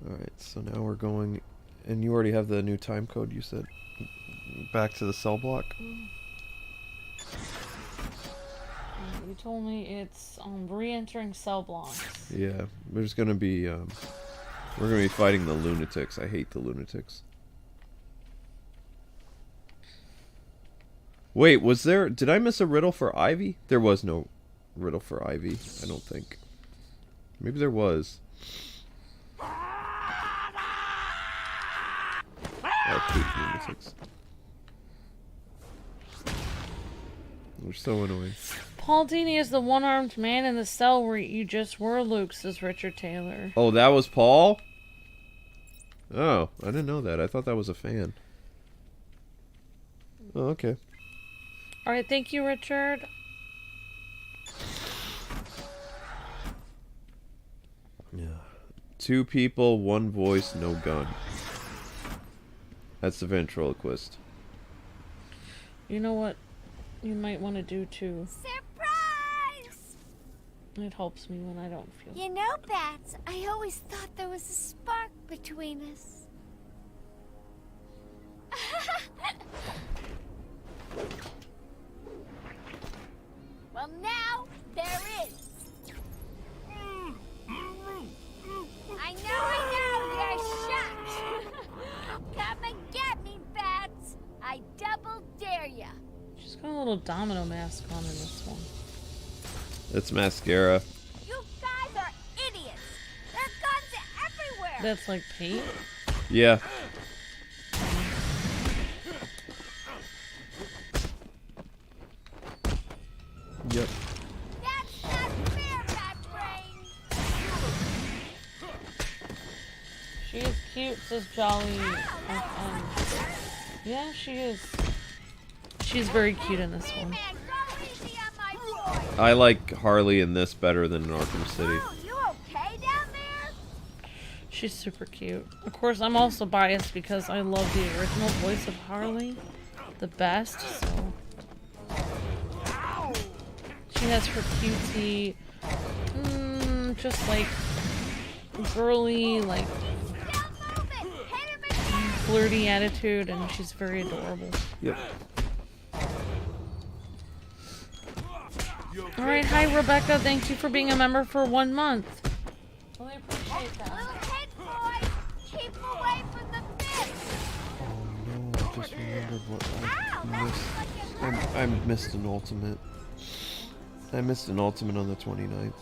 Alright, so now we're going, and you already have the new time code, you said? Back to the cell block? You told me it's re-entering cell blocks. Yeah, there's gonna be, we're gonna be fighting the Lunatics. I hate the Lunatics. Wait, was there, did I miss a riddle for Ivy? There was no riddle for Ivy, I don't think. Maybe there was. Lunatics. They're so annoying. Paul Dini is the one-armed man in the cell where you just were, Luke, says Richard Taylor. Oh, that was Paul? Oh, I didn't know that. I thought that was a fan. Oh, okay. Alright, thank you, Richard. Yeah. 2 people, 1 voice, no gun. That's the ventriloquist. You know what you might want to do too? Surprise! It helps me when I don't feel. You know, Bats, I always thought there was a spark between us. Well, now there is. I know, you're shocked. Come and get me, Bats. I double dare ya. She's got a little domino mask on in this one. It's mascara. You guys are idiots. There are guns everywhere. That's like paint? Yeah. Yep. That's not fair, Bat Brain. She is cute, says Jolly. Yeah, she is. She's very cute in this one. I like Harley in this better than in Arkham City. You okay down there? She's super cute. Of course, I'm also biased because I love the original voice of Harley the best, so... She has her cutesy, just like girly, like flirty attitude, and she's very adorable. Yep. Alright, hi Rebecca, thank you for being a member for 1 month. Really appreciate that. Keep away from the fish. Oh no, I just remembered what I missed. I missed an ultimate. I missed an ultimate on the 29th.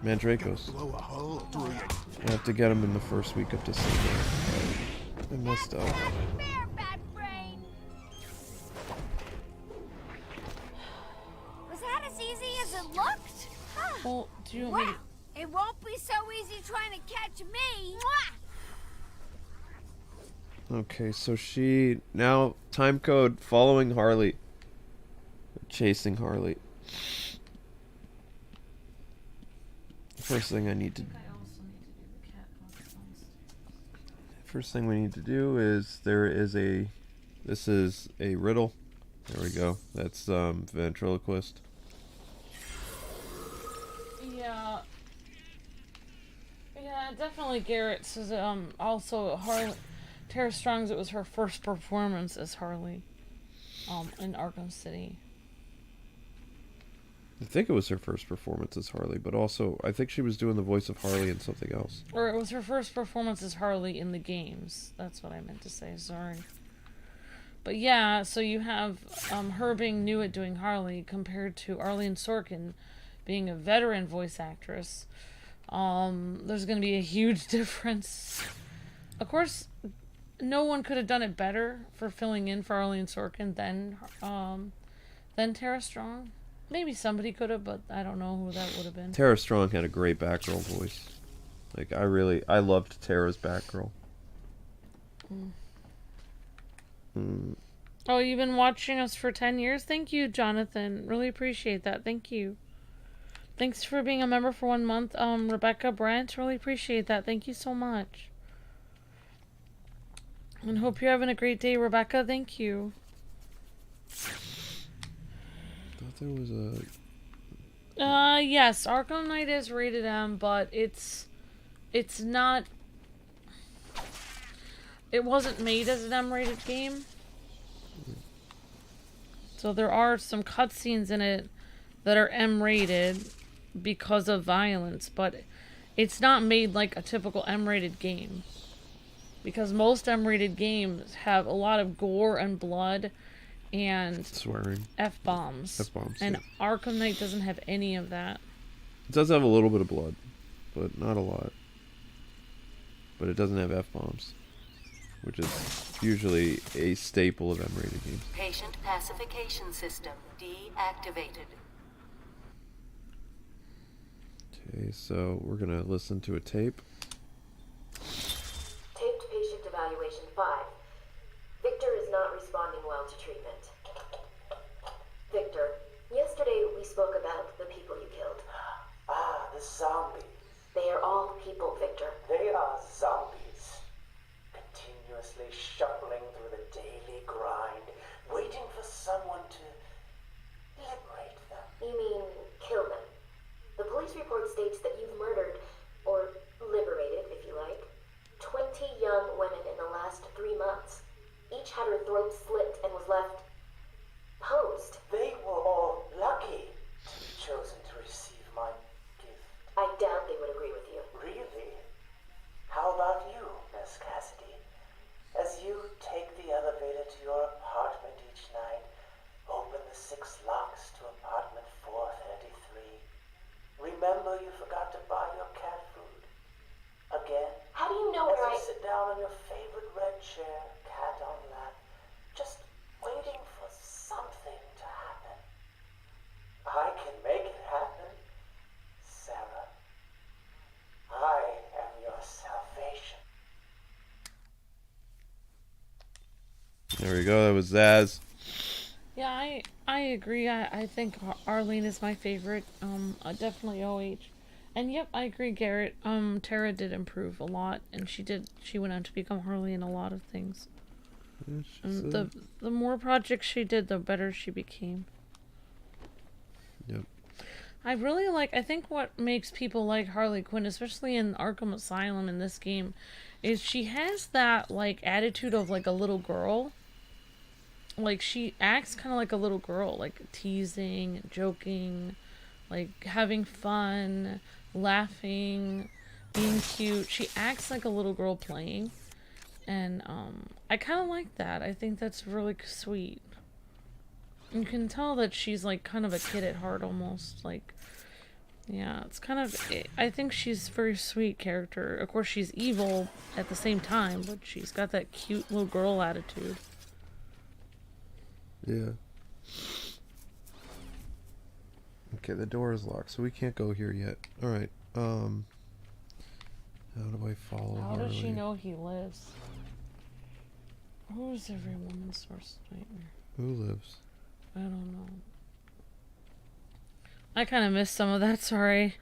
Mandrakeos. I have to get them in the first week of December. I missed out. Was that as easy as it looked? Huh. Well, do you want me to... It won't be so easy trying to catch me. Okay, so she... Now, time code, following Harley. Chasing Harley. First thing I need to... First thing we need to do is there is a... This is a riddle. There we go. That's ventriloquist. Yeah. Yeah, definitely Garrett says also Harley Tara Strong's, it was her first performance as Harley in Arkham City. I think it was her first performance as Harley, but also I think she was doing the voice of Harley in something else. Or it was her first performance as Harley in the games. That's what I meant to say, sorry. But yeah, so you have her being new at doing Harley compared to Arlene Sorkin being a veteran voice actress. There's going to be a huge difference. Of course, no one could have done it better for filling in for Arlene Sorkin than Tara Strong. Maybe somebody could have, but I don't know who that would have been. Tara Strong had a great Batgirl voice. Like, I loved Tara's Batgirl. Oh, you've been watching us for 10 years? Thank you, Jonathan. Really appreciate that. Thank you. Thanks for being a member for 1 month. Rebecca Brandt, really appreciate that. Thank you so much. And hope you're having a great day, Rebecca. Thank you. I thought there was a... Yes, Arkham Knight is rated M, but it's not... It wasn't made as an M-rated game. So there are some cutscenes in it that are M-rated because of violence, but it's not made like a typical M-rated game. Because most M-rated games have a lot of gore and blood and swearing, F-bombs. And yeah. Arkham Knight doesn't have any of that. It does have a little bit of blood, but not a lot. But it doesn't have F-bombs, which is usually a staple of M-rated games. Patient pacification system deactivated. Okay, so we're gonna listen to a tape. Population 5. Victor is not responding well to treatment. Victor, yesterday we spoke about the people you killed. Ah, the zombies. They are all people, Victor. They are zombies. Continuously shuffling through the daily grind, waiting for someone to liberate them. You mean kill them? The police report states that you've murdered, or liberated if you like, 20 young women in the last 3 months. Each had her throat slit and was left posed. They were all lucky to be chosen to receive my gift. I doubt they would agree with you. Really? How about you, Miss Cassidy? As you take the elevator to your apartment each night, open the 6 locks to apartment 433. Remember you forgot to buy your cat food. Again? How do you know where you sit down on your favorite red chair, cat on lap, just waiting for something to happen. I can make it happen, Sarah. I am your salvation. There we go. That was Zaz. Yeah, I agree. I think Arlene is my favorite. Definitely OH. And yep, I agree, Garrett. Tara did improve a lot, and she went on to become Harley in a lot of things. Yeah, the more projects she did, the better she became. Yep. I think what makes people like Harley Quinn, especially in Arkham Asylum in this game, is she has that, like, attitude of, like, a little girl. Like, she acts kind of like a little girl, like, teasing, joking, like, having fun, laughing, being cute. She acts like a little girl playing. And, I kind of like that. I think that's really sweet. You can tell that she's, like, kind of a kid at heart, almost. Like, yeah, it's kind of... I think she's a very sweet character. Of course, she's evil at the same time, but she's got that cute little girl attitude. Yeah. Okay, the door is locked, so we can't go here yet. Alright, how do I follow How Harley? does she know he lives? Who's every woman's worst nightmare? Who lives? I don't know. I kind of missed some of that, sorry.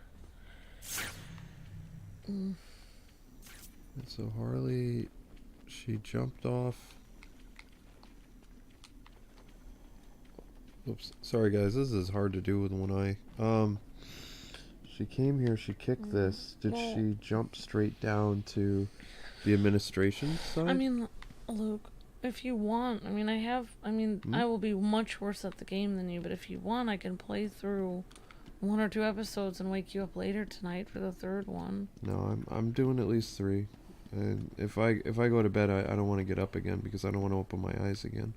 And so Harley, she jumped off. Oops, sorry guys, this is hard to do with one eye. She came here, she kicked this. Did she jump straight down to the administration side? I mean, Luke, if you want, I will be much worse at the game than you, but if you want, I can play through 1 or 2 episodes and wake you up later tonight for the 3rd one. No, I'm doing at least 3. And if I go to bed, I don't want to get up again because I don't want to open my eyes again.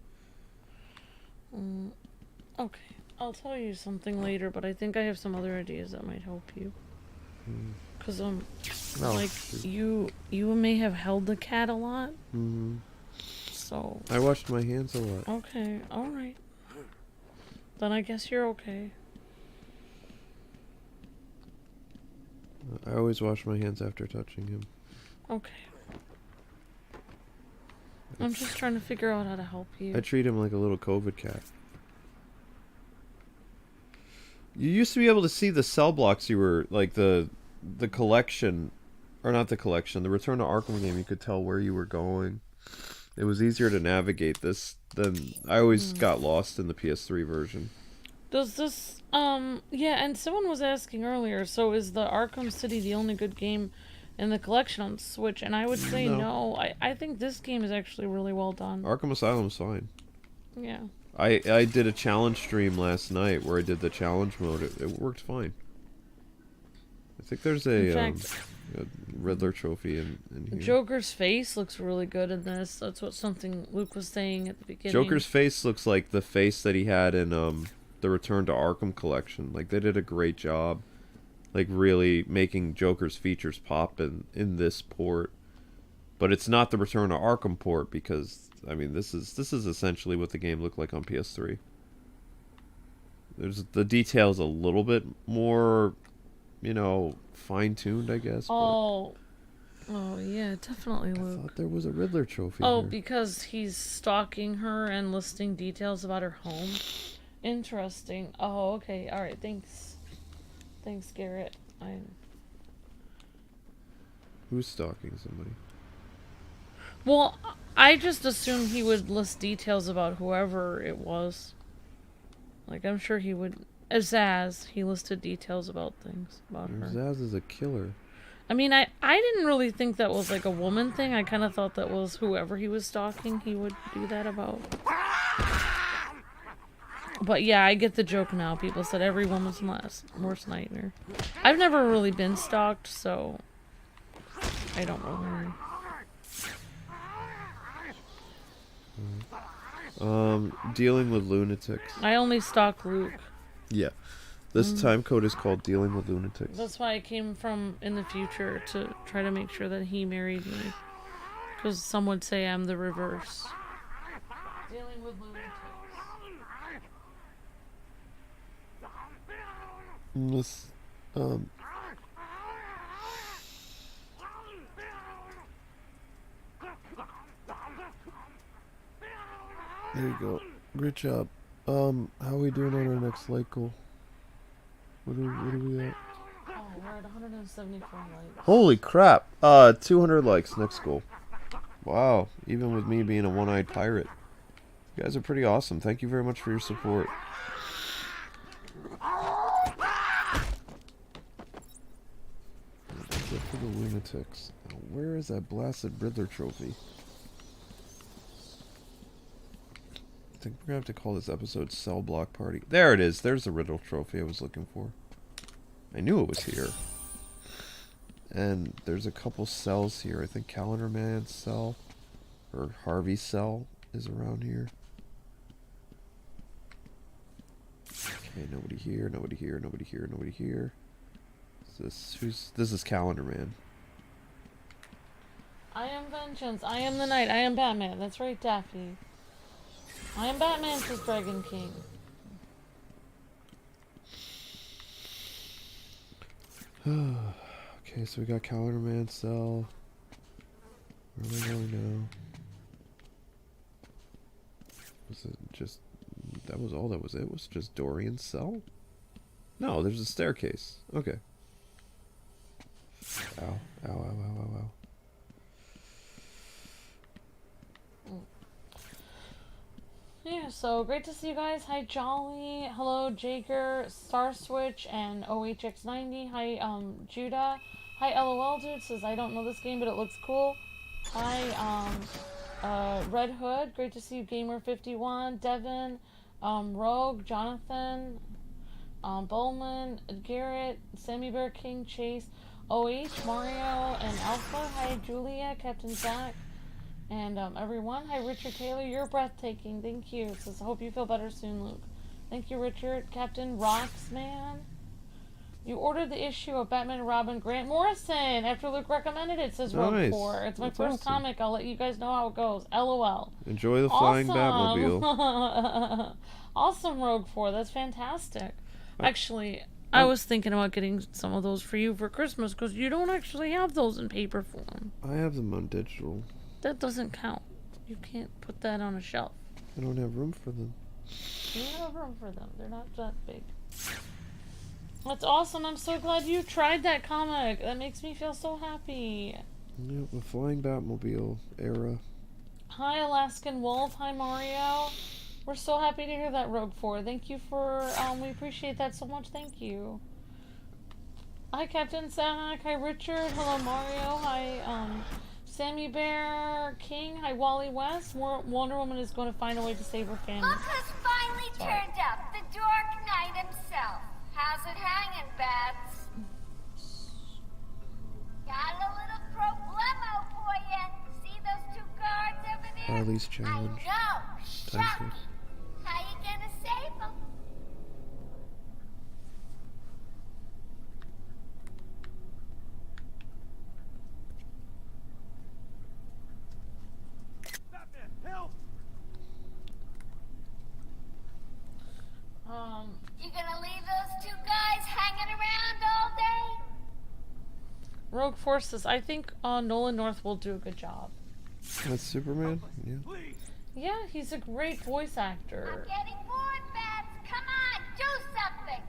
Okay, I'll tell you something later, but I think I have some other ideas that might help you. Because, you may have held the cat a lot. So... I washed my hands a lot. Okay, alright. Then I guess you're okay. I always wash my hands after touching him. Okay. I'm just trying to figure out how to help you. I treat him like a little COVID cat. You used to be able to see the cell blocks you were, like, the collection, or not the collection, the Return to Arkham game, you could tell where you were going. It was easier to navigate this than, I always got lost in the PS3 version. Does this, yeah, and someone was asking earlier, so is the Arkham City the only good game in the collection on Switch? And I would say no. I think this game is actually really well done. Arkham Asylum's fine. Yeah. I did a challenge stream last night where I did the challenge mode. It worked fine. I think there's a Riddler trophy in here. Joker's face looks really good in this. That's what something Luke was saying at the beginning. Joker's face looks like the face that he had in the Return to Arkham collection. Like, they did a great job, like, really making Joker's features pop in this port. But it's not the Return to Arkham port because, I mean, this is essentially what the game looked like on PS3. The detail's a little bit more, you know, fine-tuned, I guess. Oh, Oh, yeah, definitely, I Luke. thought there was a Riddler trophy Oh, here. because he's stalking her and listing details about her home. Interesting. Oh, okay. Alright, thanks. Thanks, Garrett. Who's stalking somebody? Well, I just assumed he would list details about whoever it was. Like, I'm sure he would... Azaz, he listed details about things about her. Azaz is a killer. I mean, I didn't really think that was like a woman thing. I kind of thought that was whoever he was stalking, he would do that about. But yeah, I get the joke now. People said every woman's worst nightmare. I've never really been stalked, so I don't really. Dealing with lunatics. I only stalk Luke. Yeah. This time code is called Dealing with Lunatics. That's why I came from in the future to try to make sure that he married me. Because some would say I'm the reverse. Dealing with lunatics. This, there you go. Great job. How are we doing on our next like goal? What are we at? Oh, we're at 174 likes. Holy crap! 200 likes, next goal. Wow, even with me being a one-eyed pirate. You guys are pretty awesome. Thank you very much for your support. That's it for the lunatics. Now, where is that blasted Riddler trophy? I think we're gonna have to call this episode Cell Block Party. There it is. There's the Riddle trophy I was looking for. I knew it was here. And there's a couple cells here. I think Calendar Man's cell or Harvey's cell is around here. Okay, nobody here, nobody here, nobody here, nobody here. This is Calendar Man. I am vengeance. I am the knight. I am Batman. That's right, Daffy. I am Batman, says Dragon King. Okay, so we got Calendar Man's cell. Where are we going now? Was it just... That was all that was it? Was just Dorian's cell? No, there's a staircase. Okay. Ow. Ow, ow, ow, ow, ow. Yeah, so great to see you guys. Hi, Jolly. Hello, Jager, Star Switch, and OHX90. Hi, Judah. Hi, LOL Dude. Says, I don't know this game, but it looks cool. Hi, Red Hood. Great to see you, Gamer51. Devin, Rogue, Jonathan, Bowman, Garrett, Sammy Bear King, Chase, OH, Mario, and Alpha. Hi, Julia, Captain Zach. And everyone, hi Richard Taylor, you're breathtaking, thank you. It says, I hope you feel better soon, Luke. Thank you, Richard. Captain Roxman. You ordered the issue of Batman and Robin Grant Morrison after Luke recommended it, says Rogue 4. It's my first comic, I'll let you guys know how it goes. LOL. Enjoy the flying Batmobile. Awesome, Rogue 4, that's fantastic. Actually, I was thinking about getting some of those for you for Christmas, because you don't actually have those in paper form. I have them on digital. That doesn't count. You can't put that on a shelf. I don't have room for them. You don't have room for them. They're not that big. That's awesome. I'm so glad you tried that comic. That makes me feel so happy. Yep, the flying Batmobile era. Hi, Alaskan Wolf. Hi, Mario. We're so happy to hear that, Rogue 4. Thank you for, we appreciate that so much. Thank you. Hi, Captain Zach. Hi, Richard. Hello, Mario. Hi, Sammy Bear King. Hi, Wally West. Wonder Woman is going to find a way to save her family. Look who's finally turned up. The Dark Knight himself. How's it hanging, Babs? Got a little problemo for you. See those two guards over there? Harley's challenge. I know. Sharpe. How you gonna save them? You gonna leave those two guys hanging around all day? Rogue Forces. I think Nolan North will do a good job. That's Superman? Yeah. Yeah, he's a great voice actor. I'm getting bored, Babs. Come on, do something.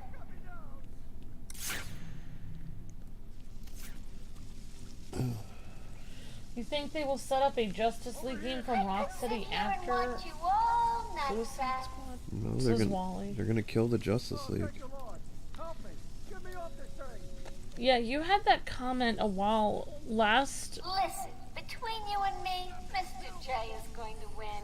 You think they will set up a Justice League game from Rocksteady after Suicide Squad? No, This is Wally. they're gonna kill the Justice League. Yeah, you had that comment a while last. Listen, between you and me, Mr. J is going to win.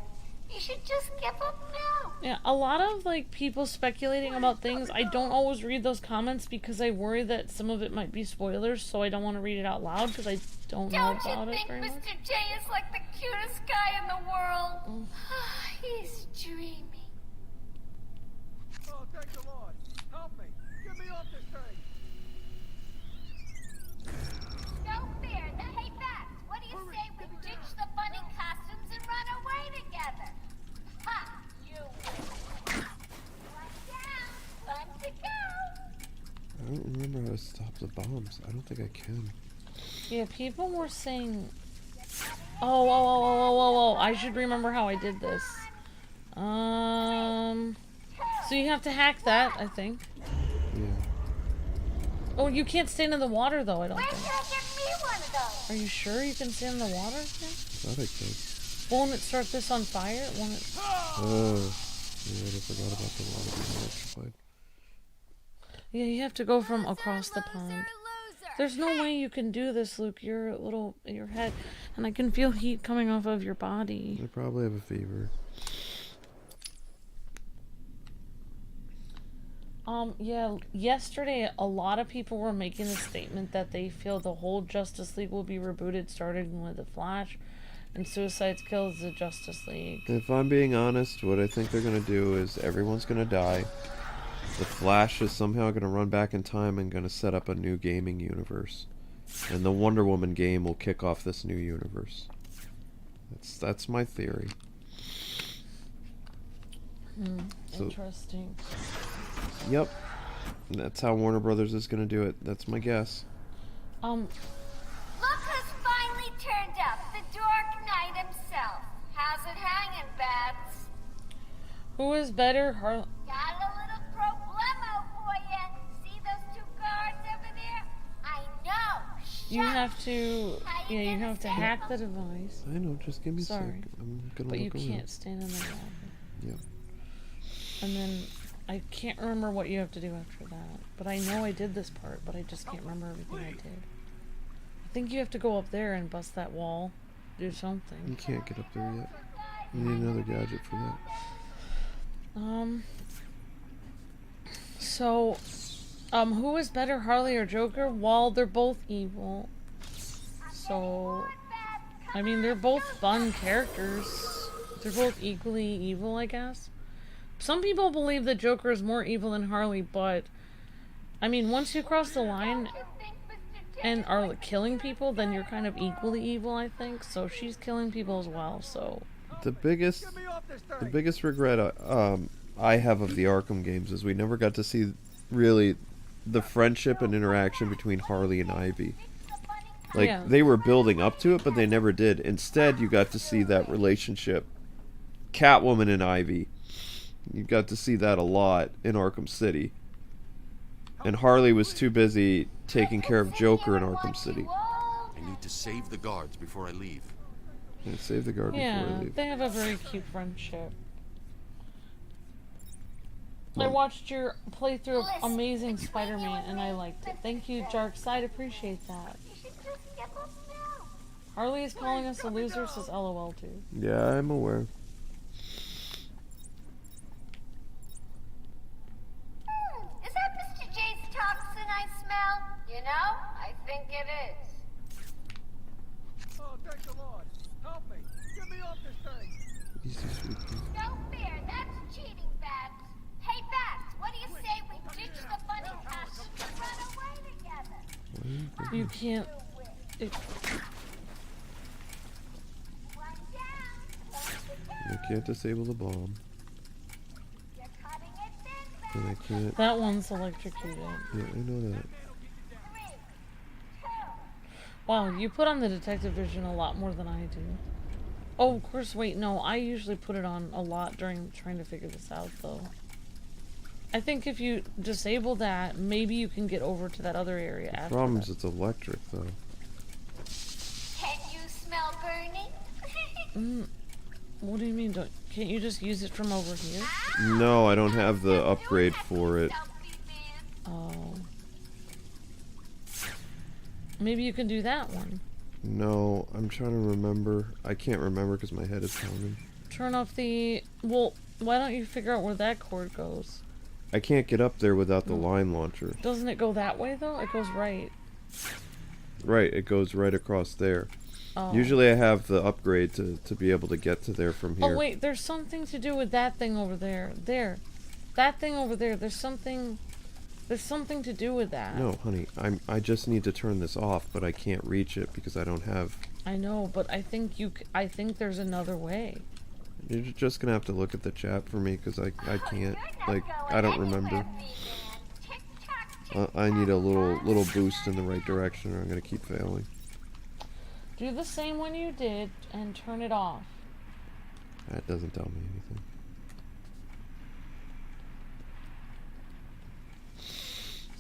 You should just give up now. Yeah, a lot of like people speculating about things. I don't always read those comments because I worry that some of it might be spoilers, so I don't want to read it out loud because I don't know about it very much. Mr. J is like the cutest guy in the world? He's dreamy. Oh, thank the Lord. Help me. Get me off this thing. No fear. Hey, Babs, what do you say we ditch the funny costumes and run away together? Ha! You win. One down. One to go. I don't remember how to stop the bombs. I don't think I can. Yeah, people were saying. Oh! I should remember how I did this. So you have to hack that, I think. Yeah. Oh, you can't stand in the water though, I don't Where think. can I get me one of those? Are you sure you can stand in the water? I thought I could. Won't it start this on fire? Won't it? Oh. Yeah, I forgot about the water being electrified. Yeah, you have to go from across the pond. There's no way you can do this, Luke. You're a little in your head, and I can feel heat coming off of your body. I probably have a fever. Yeah, yesterday a lot of people were making the statement that they feel the whole Justice League will be rebooted starting with The Flash and Suicide kills the Justice League. If I'm being honest, what I think they're gonna do is everyone's gonna die. The Flash is somehow gonna run back in time and gonna set up a new gaming universe. And the Wonder Woman game will kick off this new universe. That's my theory. Interesting. Yep. That's how Warner Brothers is gonna do it. That's my guess. Look who's finally turned up, the Dark Knight himself. How's it hanging, Babs? Who is better, Got a little problemo for you. See those two guards over there? I know. You have to, yeah, you have to hack the device. I know, just give me a sec. Sorry. I'm gonna But look you around. can't stand in the water. Yeah. And then, I can't remember what you have to do after that. But I know I did this part, but I just can't remember everything I did. I think you have to go up there and bust that wall. Do something. You can't get up there yet. You need another gadget for that. So, who is better, Harley or Joker? Well, they're both evil. So, I mean, they're both fun characters. They're both equally evil, I guess. Some people believe that Joker is more evil than Harley, but, I mean, once you cross the line and are killing people, then you're kind of equally evil, I think. So she's killing people as well, so... The biggest regret I have of the Arkham games is we never got to see really the friendship and interaction between Harley and Ivy. Like, Yeah. they were building up to it, but they never did. Instead, you got to see that relationship. Catwoman and Ivy. You got to see that a lot in Arkham City. And Harley was too busy taking care of Joker in Arkham City. I need to save the guards before I leave. Yeah, save the guard before I Yeah, leave. they have a very cute friendship. I watched your playthrough of Amazing Spider-Man and I liked it. Thank you, Jarkside. Appreciate that. Harley is calling us a loser, says LOL too. Yeah, I'm aware. Is that Mr. J's toxin I smell? You know, I think it is. Oh, thank the Lord. Help me. Get me off this thing. Easy, sweet pea. No fear, that's cheating, Babs. Hey, Babs, what do you say we ditch the funny costumes and run away together? You can't... I can't disable the bomb. And I can't... That one's electrocuted. Yeah, I know that. Wow, you put on the detective vision a lot more than I do. Oh, of course, wait, no, I usually put it on a lot during trying to figure this out, though. I think if you disable that, maybe you can get over to that other area after The problem that. is it's electric, though. Can you smell burning? What do you mean? Can't you just use it from over here? No, I don't have the upgrade for it. Oh. Maybe you can do that one. No, I'm trying to remember. I can't remember because my head is pounding. Turn off the... Well, why don't you figure out where that cord goes? I can't get up there without the line launcher. Doesn't it go that way, though? It goes right. Right, it goes right across there. Oh. Usually I have the upgrade to be able to get to there from here. Oh, wait, there's something to do with that thing over there. There. That thing over there. There's something to do with that. No, honey, I just need to turn this off, but I can't reach it because I don't have... I know, but I think there's another way. You're just gonna have to look at the chat for me because I can't, like, I don't remember. I need a little boost in the right direction or I'm gonna keep failing. Do the same one you did and turn it off. That doesn't tell me anything.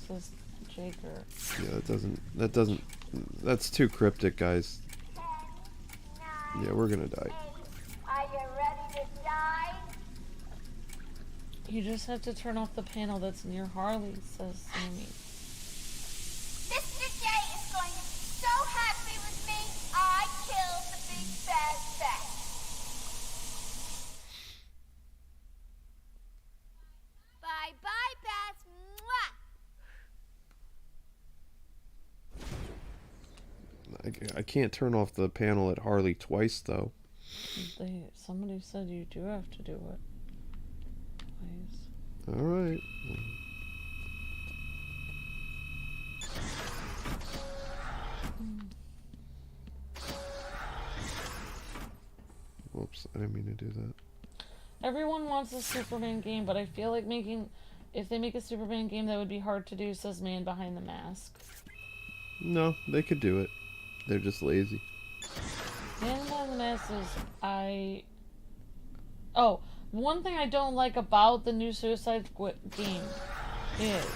Says Jaker. Yeah, that's too cryptic, guys. Yeah, we're gonna die. Are you ready to die? You just have to turn off the panel that's near Harley, says Sammy. Mr. J is going to be so happy with me, I killed the big bad bat. Bye-bye, bats. Mwah! I can't turn off the panel at Harley twice, though. Somebody said you do have to do it. Twice. Alright. Whoops, I didn't mean to do that. Everyone wants a Superman game, but I feel like if they make a Superman game, that would be hard to do, says Man Behind the Mask. No, they could do it. They're just lazy. Man Behind the Mask is, Oh, one thing I don't like about the new Suicide Squad game is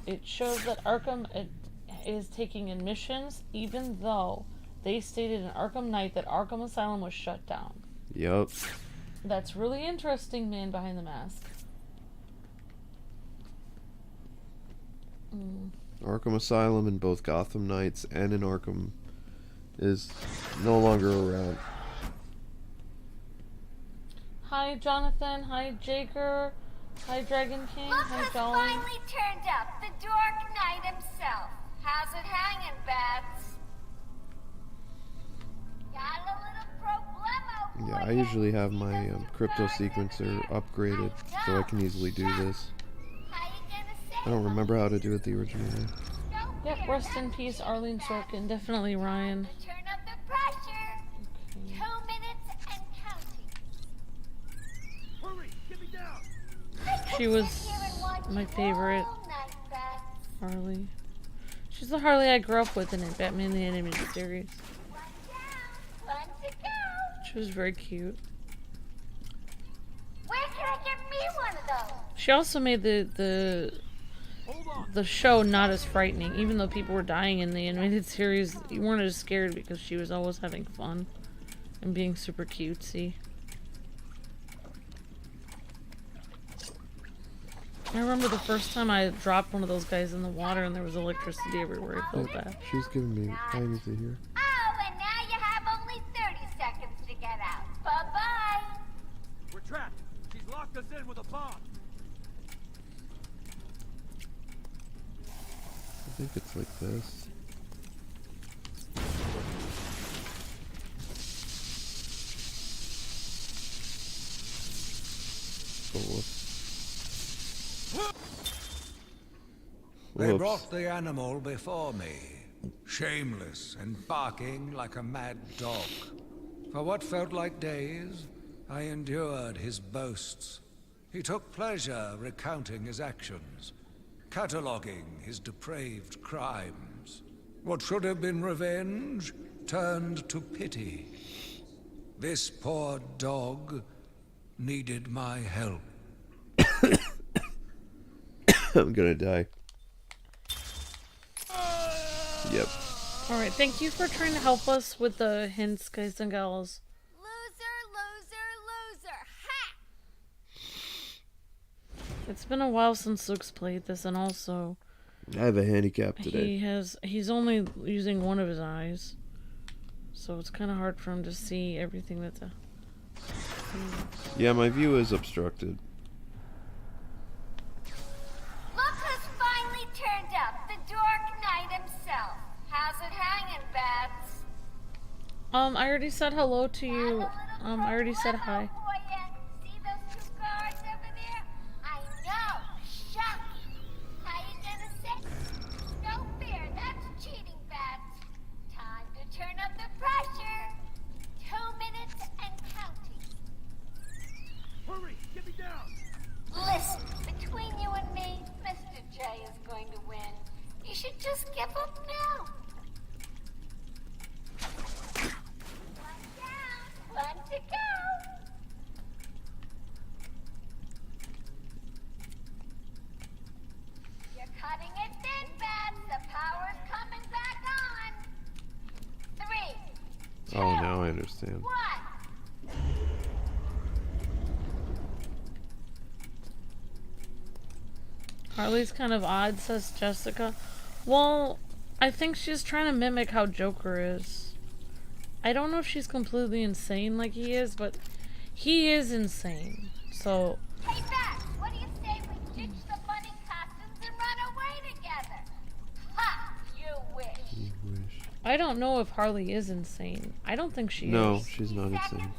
it shows that Arkham is taking admissions, even though they stated in Arkham Knight that Arkham Asylum was shut down. Yup. That's really interesting, Man Behind the Mask. Arkham Asylum in both Gotham Knights and in Arkham is no longer around. Hi, Jonathan. Hi, Jaker. Hi, Dragon King. Look Hi, who's Jolly. finally turned up, the Dark Knight himself. How's it hanging, Bats? Got a little problemo. Yeah, I usually have my crypto sequencer upgraded so I can easily do this. I don't remember how to do it the original way. Yep, rest in peace, Arlene Sorkin. Definitely Ryan. Turn up the pressure. 2 minutes and counting. Hurry, get me down. She was my favorite Harley. She's the Harley I grew up with in Batman the Animated Series. She was very cute. Where can I get me one of those? She also made the show not as frightening. Even though people were dying in the animated series, you weren't as scared because she was always having fun and being super cutesy. I remember the first time I dropped one of those guys in the water and there was electricity everywhere. I felt bad. She's giving me... I need to hear. Oh, and now you have only 30 seconds to get out. Bye-bye. We're trapped. She's locked us in with a bomb. I think it's like this. Oh, whoops. They Whoops. brought the animal before me, shameless and barking like a mad dog. For what felt like days, I endured his boasts. He took pleasure recounting his actions, cataloguing his depraved crimes. What should have been revenge turned to pity. This poor dog needed my help. I'm gonna die. Yep. Alright, thank you for trying to help us with the hints, guys and gals. It's been a while since Luke's played this, and also I have a handicap today. he's only using one of his eyes, so it's kind of hard for him to see everything that's Yeah, my view is obstructed. Look who's finally turned up, the Dark Knight himself. How's it hanging, Bats? I already said hello to you. I already said hi. See those two guards over there? I know, shocking. How you gonna say? No fear, that's cheating, Bats. Time to turn up the pressure. 2 minutes and counting. Hurry, get me down. Listen, between you and me, Mr. J is going to win. You should just give up now. One down, one to go. You're cutting it thin, Bats. The power's coming back on. 3, 2, Oh, now I understand. 1. Harley's kind of odd, says Jessica. Well, I think she's trying to mimic how Joker is. I don't know if she's completely insane like he is, but he is insane. So... Hey, Bats, what do you say we ditch the bunny costumes and run away together? Ha! You wish. I don't know if Harley is insane. I don't think she is. No, she's not insane.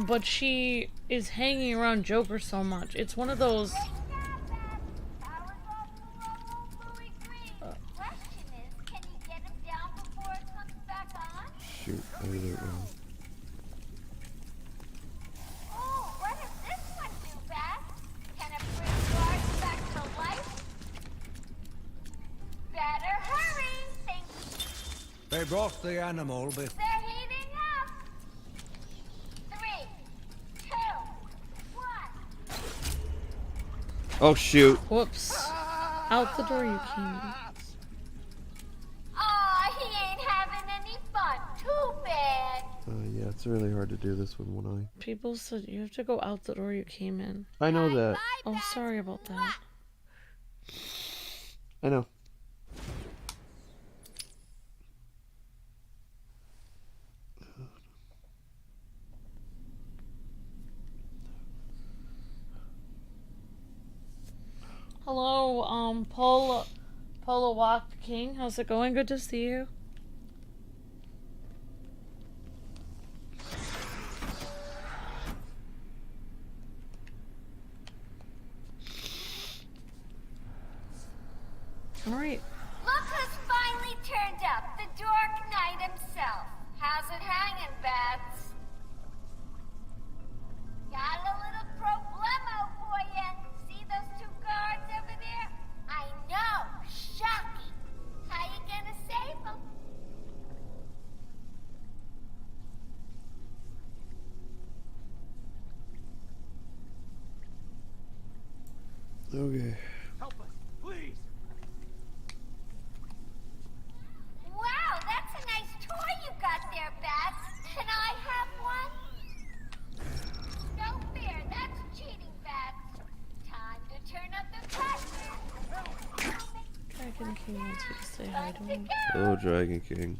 But she is hanging around Joker so much. It's one of those... Shoot, I did it wrong. Oh, what does this one do, Bats? Can it bring guards back to life? Better hurry, think. They brought the animal They're heating up. 3, 2, 1. Oh, shoot. Whoops. Out the door you came. Aw, he ain't having any fun. Too bad. Yeah, it's really hard to do this with one eye. People said you have to go out the door you came in. I know that. Oh, sorry about that. I know. Hello, Polo Walk King. How's it going? Good to see you. Alright. Look who's finally turned up, the Dark Knight himself. How's it hanging, Bats? Got a little problemo for you. See those two guards over there? I know, shocking. How you gonna save them? Okay. Help us, please. Wow, that's a nice toy you got there, Bats. Can I have one? No fear, that's cheating, Bats. Time to turn up the pressure. Dragon King wants you to say hi to him. Oh, Dragon King.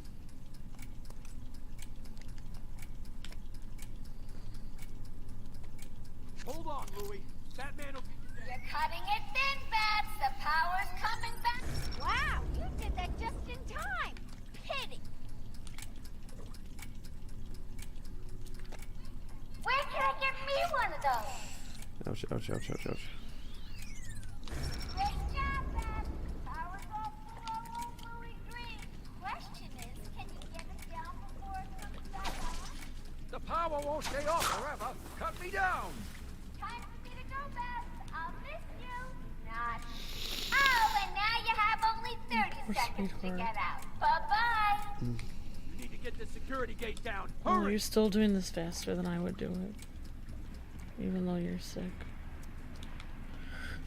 Hold on, Louie. That man will get you down. You're cutting it thin, Bats. The power's coming back. Wow, you did that just in time. Pity. Where can I get me one of those? Ouch, ouch, ouch, ouch, ouch. Great job, Bats. Power's all full on old Louie Green. Question is, can you get him down before it comes back on? The power won't stay off forever. Cut me down. Time for me to go, Bats. I'll miss you. Not. Oh, and now you have only only 30 seconds to get out. Bye-bye. You need to get the security gate down. Oh, Hurry! you're still doing this faster than I would do it. Even though you're sick.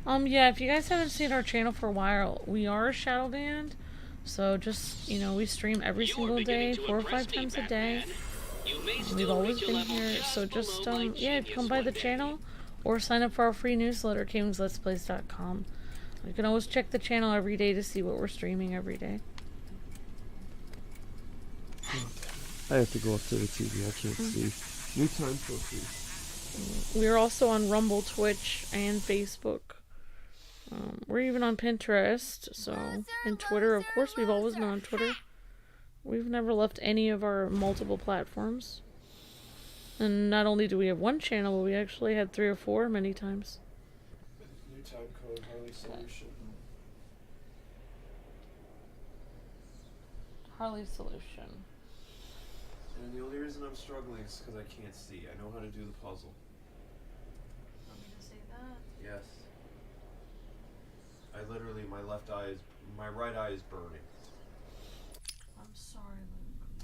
Yeah, if you guys haven't seen our channel for a while, we are a shadow band. So just, you know, we stream every single day, 4 or 5 times a day. We've always been here, so just, yeah, come by the channel or sign up for our free newsletter, Kwingsletsplays.com. You can always check the channel every day to see what we're streaming every day. I have to go up to the TV. I can't see. New time for please. We're also on Rumble, Twitch, and Facebook. We're even on Pinterest, so, and Twitter. Of course, we've always been on Twitter. We've never left any of our multiple platforms. And not only do we have one channel, but we actually had 3 or 4 many times. New time code, Harley Solution. Harley Solution. And the only reason I'm struggling is because I can't see. I know how to do the puzzle. Want me to say that? Yes. I literally, my right eye is burning. I'm sorry,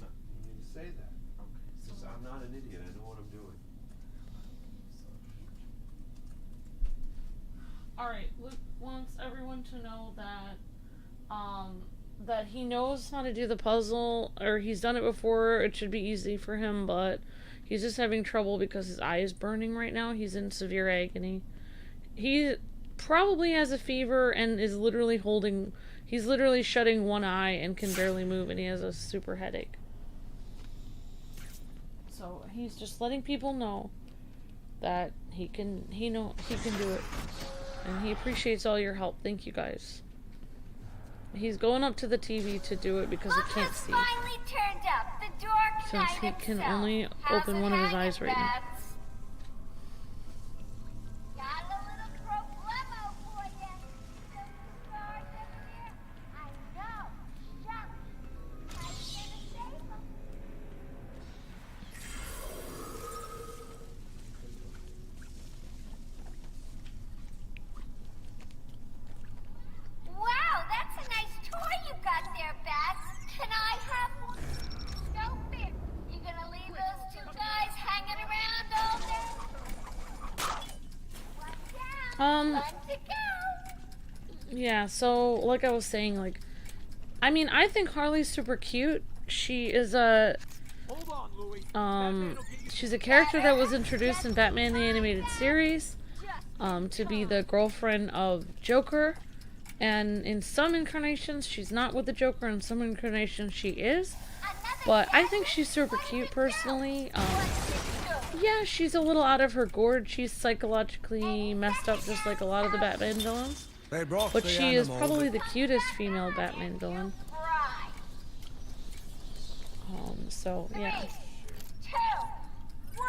Luke. No, you need to say that. Okay. Because I'm not an idiot. I know what I'm doing. Alright, Luke wants everyone to know that, that he knows how to do the puzzle, or he's done it before. It should be easy for him, but he's just having trouble because his eye is burning right now. He's in severe agony. He probably has a fever and is literally he's literally shutting one eye and can barely move, and he has a super headache. So he's just letting people know that he can do it. And he appreciates all your help. Thank you guys. He's going up to the TV to do it because he can't see. Finally turned up. The Dark Since he Knight can himself. only How's open it one of his hanging, eyes right now. Babs? Got a little problemo for you. Superstars over there. I know. Sharpe. How you gonna save 'em? Wow, that's a nice toy you got there, Babs. Can I have one? No fear. You gonna leave those 2 guys hanging around all day? One down, one to go. Yeah, so like I was saying, like, I mean, I think Harley's super cute. She is a she's a character that was introduced in Batman the Animated Series to be the girlfriend of Joker. And in some incarnations, she's not with the Joker. In some incarnations, she is. But I think she's super cute, personally. Yeah, she's a little out of her gourd. She's psychologically messed up, just like a lot of the Batman villains. But she is probably the cutest female Batman villain. So, yeah. 3, 2, 1.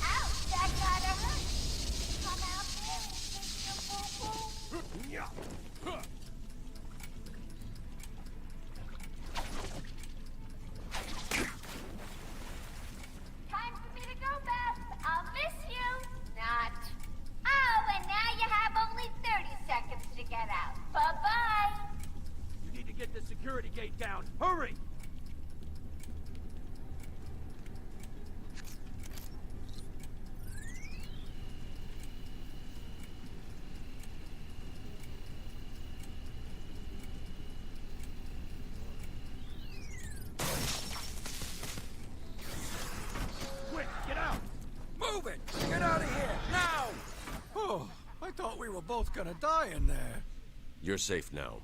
Ouch, that gotta hurt. Come out there and fix your boo-boo. Time for me to go, Babs. I'll miss you. Not. Oh, and now you have only 30 seconds to get out. Bye-bye. You need to get the security gate down. Hurry! Quick, get out! Move it! Get out of here, now! Oh, I thought we were both gonna die in there. You're safe now.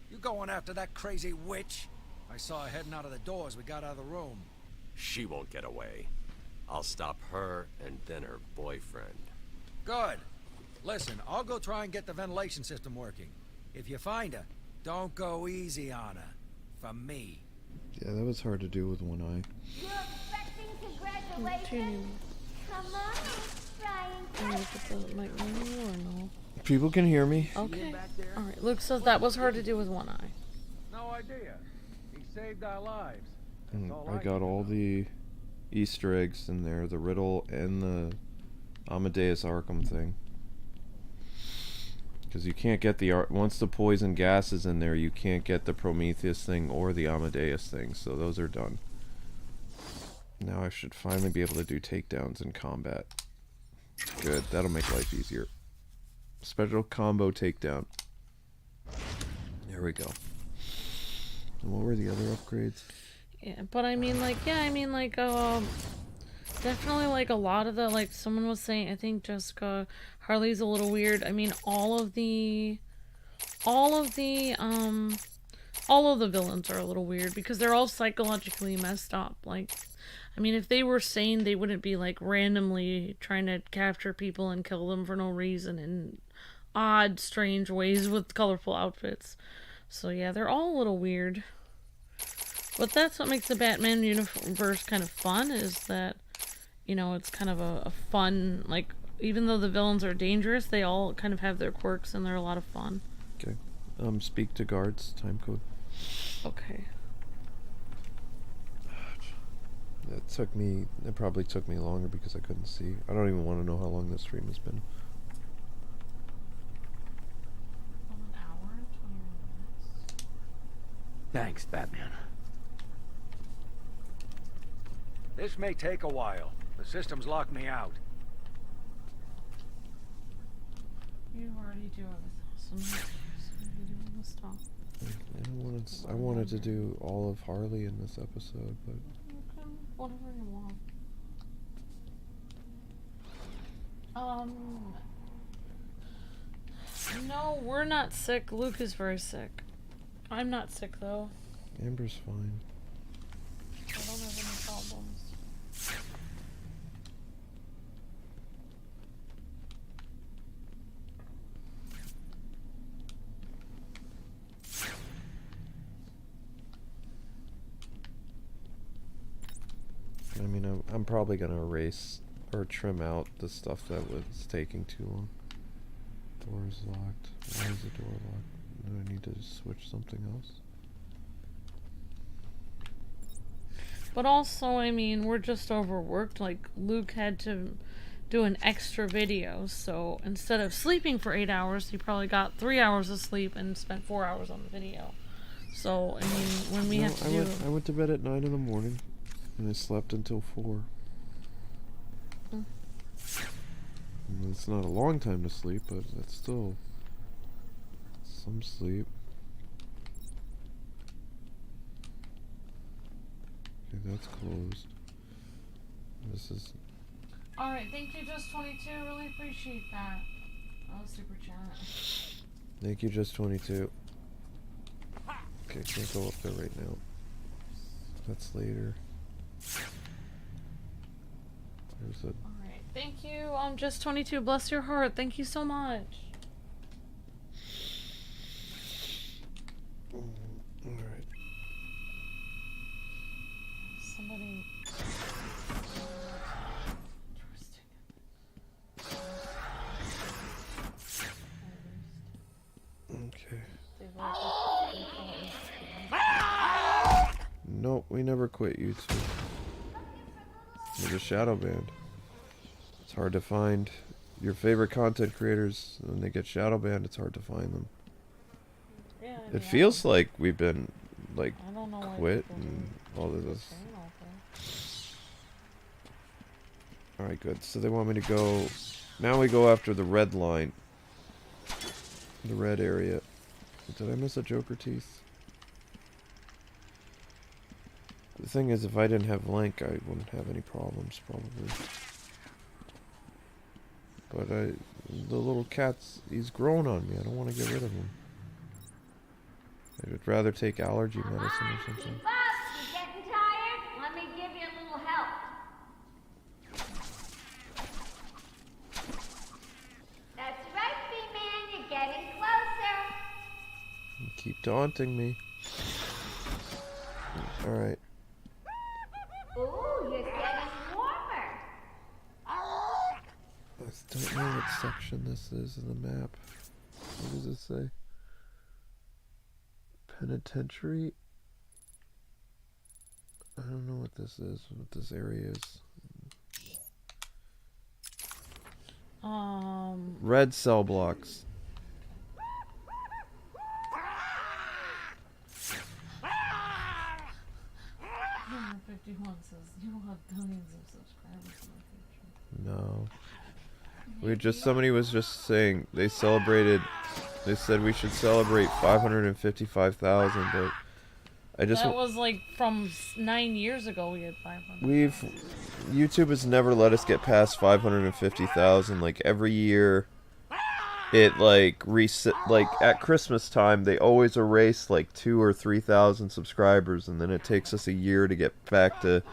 You going after that crazy witch? I saw her heading out of the door as we got out of the room. She won't get away. I'll stop her and then her boyfriend. Good. Listen, I'll go try and get the ventilation system working. If you find her, don't go easy on her. For me. Yeah, that was hard to do with one eye. You're expecting congratulations? Come on, try and Can you put the mic menu or no? People can hear me. Okay. Alright, Luke says that was hard to do with one eye. No idea. He saved our lives. And I got all the Easter eggs in there, the riddle and the Amadeus Arkham thing. Because you can't get the once the poison gas is in there, you can't get the Prometheus thing or the Amadeus thing. So those are done. Now I should finally be able to do takedowns in combat. Good, that'll make life easier. Special combo takedown. There we go. And what were the other upgrades? Yeah, but I mean, like, yeah, I mean, like, definitely, like, a lot of the, like, someone was saying, I think Jessica, Harley's a little weird. I mean, all of the villains are a little weird because they're all psychologically messed up. Like, I mean, if they were sane, they wouldn't be, like, randomly trying to capture people and kill them for no reason in odd, strange ways with colorful outfits. So, yeah, they're all a little weird. But that's what makes the Batman universe kind of fun, is that, you know, it's kind of a fun, like, even though the villains are dangerous, they all kind of have their quirks and they're a lot of fun. Okay. Speak to guards, time code. Okay. It probably took me longer because I couldn't see. I don't even want to know how long this stream has been. 1 hour and 20 minutes. Thanks, Batman. This may take a while. The system's locked me out. You already do everything. So you do all this stuff. I wanted to do all of Harley in this episode, but... Okay, whatever you want. No, we're not sick. Luke is very sick. I'm not sick, though. Amber's fine. I don't have any problems. I mean, I'm probably going to erase or trim out the stuff that was taking too long. Door is locked. Why is the door locked? Do I need to switch something else? But also, I mean, we're just overworked. Like, Luke had to do an extra video, so instead of sleeping for 8 hours, he probably got 3 hours of sleep and spent 4 hours on the video. So, I mean, when we have to I went to bed at 9 in the morning, and I slept until 4. Mm. And it's not a long time to sleep, but it's still some sleep. Okay, that's closed. This is... Alright, thank you, Just22. Really appreciate that. Oh, super chat. Thank you, Just22. Okay, can't go up there right now. That's later. There's a... Alright, thank you, Just22. Bless your heart. Thank you so much. Alright. Somebody... Okay. Nope, we never quit YouTube. We're just shadow banned. It's hard to find your favorite content creators. When they get shadow banned, it's hard to find them. Yeah, I It mean, feels like we've been, like, I don't know why quit people and all of this. all Alright, good. So they want me to go... Now we go after the red line. The red area. Did I miss a Joker teeth? The thing is, if I didn't have Link, I wouldn't have any problems, probably. But the little cat's, he's grown on me. I don't want to get rid of him. I would rather take allergy medicine or something. Keep up! You getting tired? Let me give you a little help. That's right, B-Man. You're getting closer. You keep taunting me. Alright. Ooh, you're getting warmer. I don't know what section this is in the map. What does it say? Penitentiary? I don't know what this is, what this area is. Red cell blocks. 51 says, you will have billions of subscribers in the future. No. Somebody was just saying they said we should celebrate 555,000, but that was like from 9 years ago we had 500. YouTube has never let us get past 550,000. Like every year, it like reset. Like at Christmas time, they always erase like 2,000 or 3,000 subscribers, and then it takes us a year to get back to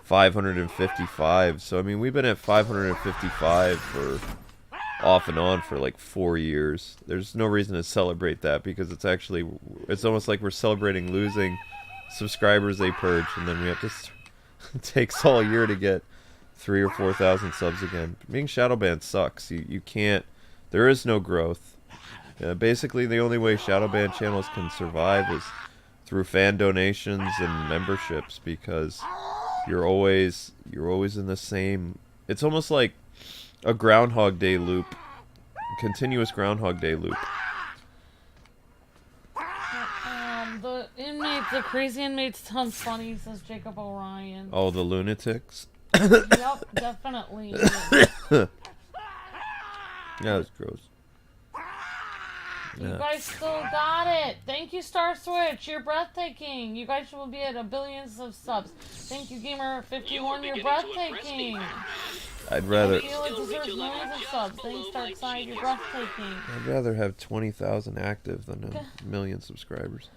555. So I mean, we've been at 555 for off and on for like 4 years. There's no reason to celebrate that because it's almost like we're celebrating losing subscribers they purged, and then we have to it takes all year to get 3,000 or 4,000 subs again. Being shadow banned sucks. You can't. There is no growth. Basically, the only way shadow banned channels can survive is through fan donations and memberships, because you're always in the same. It's almost like a Groundhog Day loop, continuous Groundhog Day loop. The crazy inmates sounds funny, says Jacob O'Ryan. Oh, the Lunatics? Yep, definitely. Yeah, that's gross. You guys still got it. Thank you, Star Switch. You're breathtaking. You guys will be at a billions of subs. Thank you, Gamer51. You're breathtaking. I'd rather. It deserves millions of subs. Thanks, Darkside. You're breathtaking. I'd rather have 20,000 active than a million subscribers.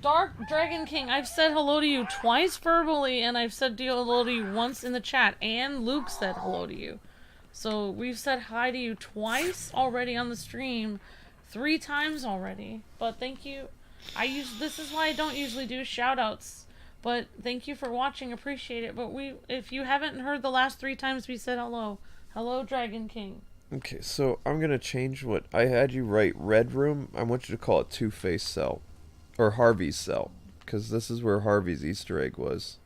Dark Dragon King, I've said hello to you twice verbally, and I've said hello to you once in the chat, and Luke said hello to you. So we've said hi to you twice already on the stream, 3 times already. But thank you. This is why I don't usually do shoutouts. But thank you for watching, appreciate it. But if you haven't heard the last 3 times we said hello, hello Dragon King. Okay, so I'm gonna change what I had you write. Red Room. I want you to call it Two-Face Cell, or Harvey's Cell, because this is where Harvey's Easter egg was.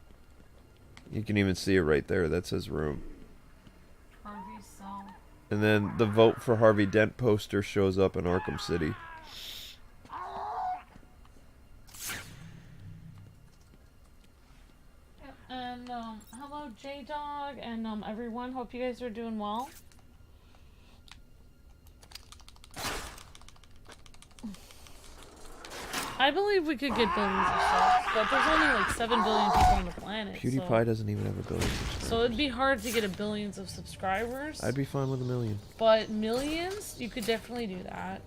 You can even see it right there. That's his room. Harvey's Cell. And then the Vote for Harvey Dent poster shows up in Arkham City. And hello J-Dog and everyone. Hope you guys are doing well. I believe we could get billions of subs, but there's only like 7 billion people on the planet. PewDiePie doesn't even have a billion subscribers. So it'd be hard to get a billions of subscribers. I'd be fine with a million. But millions, you could definitely do that.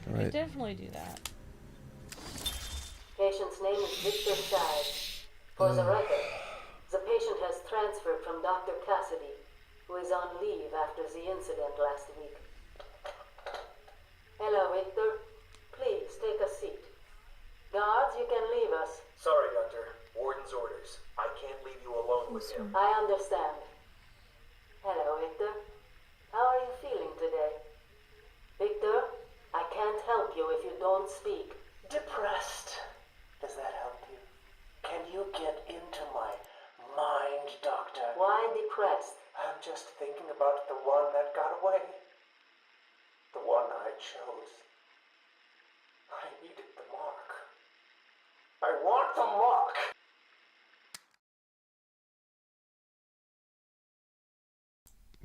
All right. You could definitely do that. Patient's name is Victor Shide. For the record, the patient has transferred from Dr. Cassidy, who is on leave after the incident last week. Hello, Victor. Please, take a seat. Guards, you can leave us. Sorry, Doctor. Warden's orders. I can't leave you alone with him. I understand. Hello, Victor. How are you feeling today? Victor, I can't help you if you don't speak. Depressed. Does that help you? Can you get into my mind, Doctor? Why depressed? I'm just thinking about the one that got away. The one I chose. I needed the mark. I want the mark!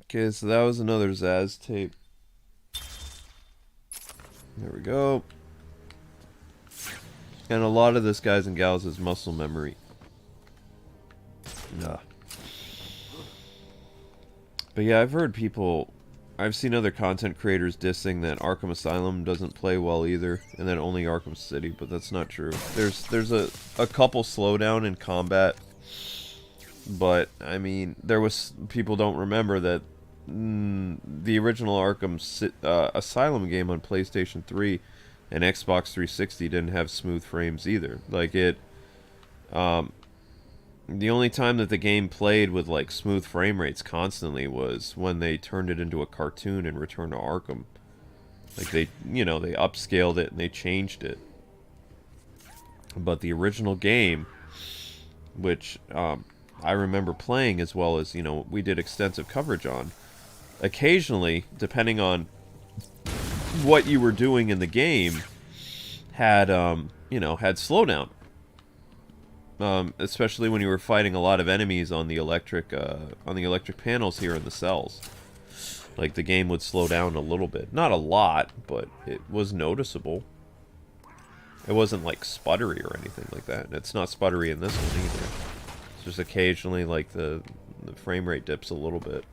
Okay, so that was another Zaz tape. There we go. And a lot of this, guys and gals, is muscle memory. Nah. But yeah, I've seen other content creators dissing that Arkham Asylum doesn't play well either, and that only Arkham City, but that's not true. There's a couple slowdown in combat, but I mean, people don't remember that the original Arkham Asylum game on PlayStation 3 and Xbox 360 didn't have smooth frames either. Like the only time that the game played with like smooth frame rates constantly was when they turned it into a cartoon and Return to Arkham. Like they upscaled it and they changed it. But the original game, which I remember playing as well as, we did extensive coverage on, occasionally, depending on what you were doing in the game, had slowdown. especially when you were fighting a lot of enemies on the electric panels here in the cells. Like, the game would slow down a little bit. Not a lot, but it was noticeable. It wasn't, like, sputtery or anything like that. And it's not sputtery in this one either. It's just occasionally, like, the frame rate dips a little bit.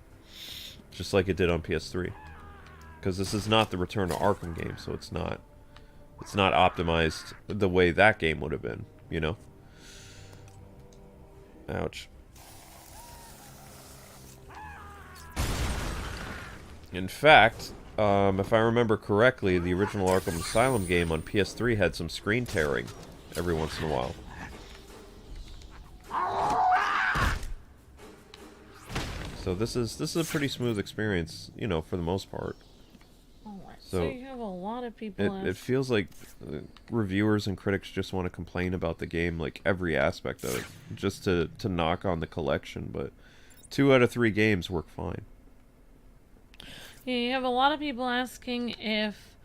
Just like it did on PS3. Because this is not the Return to Arkham game, so it's not optimized the way that game would have been, you know? Ouch. In fact, if I remember correctly, the original Arkham Asylum game on PS3 had some screen tearing every once in a while. So this is a pretty smooth experience, you know, for the most part. Alright, so you have a lot of people. It feels like reviewers and critics just want to complain about the game, like every aspect of it, just to knock on the collection. But 2 out of 3 games work fine. Yeah, you have a lot of people asking if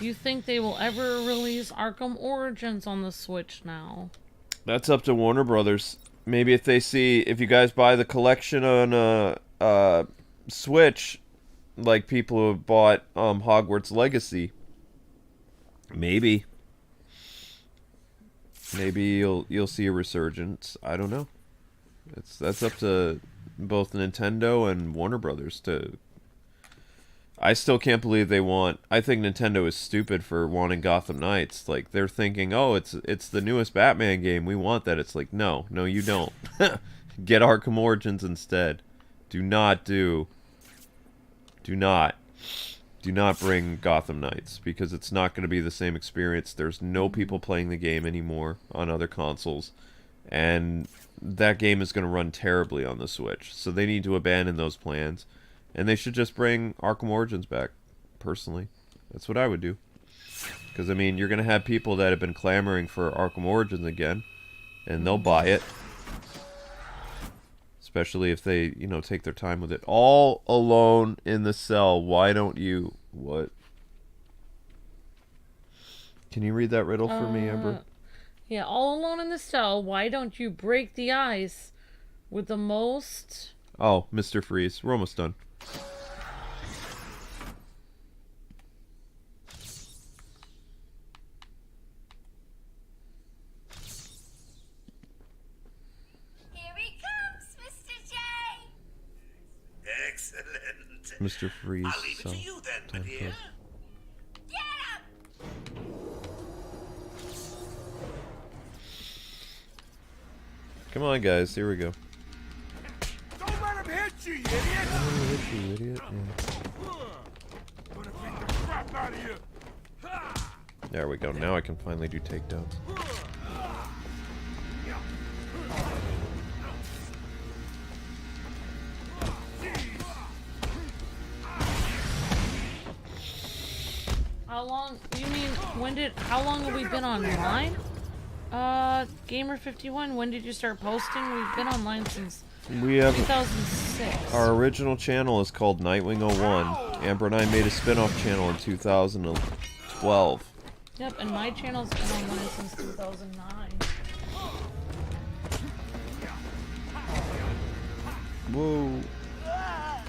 you think they will ever release Arkham Origins on the Switch now. That's up to Warner Brothers. Maybe if they see, if you guys buy the collection on Switch, like people who have bought Hogwarts Legacy, maybe you'll see a resurgence. I don't know. That's up to both Nintendo and Warner Brothers to. I still can't believe they want. I think Nintendo is stupid for wanting Gotham Knights. Like, they're thinking, oh, it's the newest Batman game. We want that. It's like, no, you don't. Get Arkham Origins instead. Do not bring Gotham Knights, because it's not going to be the same experience. There's no people playing the game anymore on other consoles, and that game is going to run terribly on the Switch. So they need to abandon those plans. And they should just bring Arkham Origins back, personally. That's what I would do. Because, I mean, you're going to have people that have been clamoring for Arkham Origins again, and they'll buy it. Especially if they, you know, take their time with it. All alone in the cell. Why don't you... What? Can you read that riddle for me, Amber? Yeah, all alone in the cell. Why don't you break the ice with the most... Oh, Mr. Freeze. We're almost done. Here he comes, Mr. J. Excellent. Mr. Freeze. I'll leave it to you then, my dear. Come on, guys. Here we go. Don't let him hit you, you idiot! Hit you, idiot. Yeah. Gonna beat the crap out of you. There we go. Now I can finally do takedowns. How long? You mean how long have we been online? Gamer51, when did you start posting? We've been online since We have 2006. Our original channel is called Nightwing 01. Amber and I made a spin-off channel in 2012. Yep, and my channel's been online since 2009. Whoa.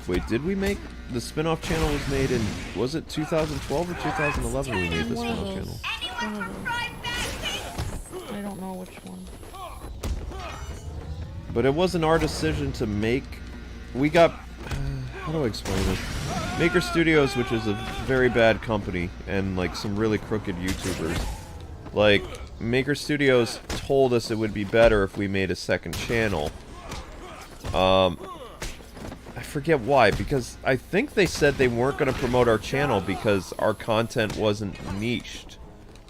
Wait, did we make... The spin-off channel was made in... Was it 2012 or 2011 we made the spin-off channel? I don't know which one. But it wasn't our decision to make... We got... how do I explain this? Maker Studios, which is a very bad company, and like some really crooked YouTubers. Like, Maker Studios told us it would be better if we made a second channel. I forget why, because I think they said they weren't going to promote our channel because our content wasn't niched.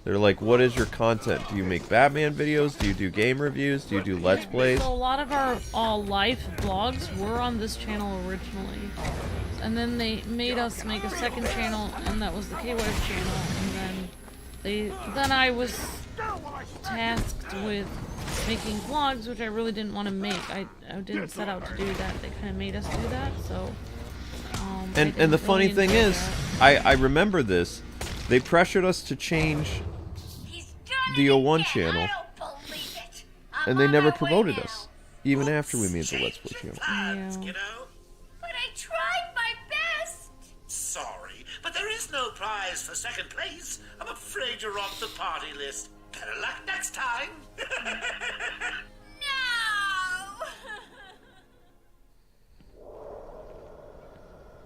They're like, what is your content? Do you make Batman videos? Do you do game reviews? Do you do Let's Plays? So a lot of our life vlogs were on this channel originally. And then they made us make a second channel, and that was the K-Wife channel. And then I was tasked with making vlogs, which I really didn't want to make. I didn't set out to do that. They kind of made us do that, so... and the funny thing is, I remember this. They pressured us to change the 01 channel. And they never promoted us, even after we made the Let's Play channel. Yeah. But I tried my best. Sorry, but there is no prize for second place. I'm afraid you're off the party list. Better luck next time. No!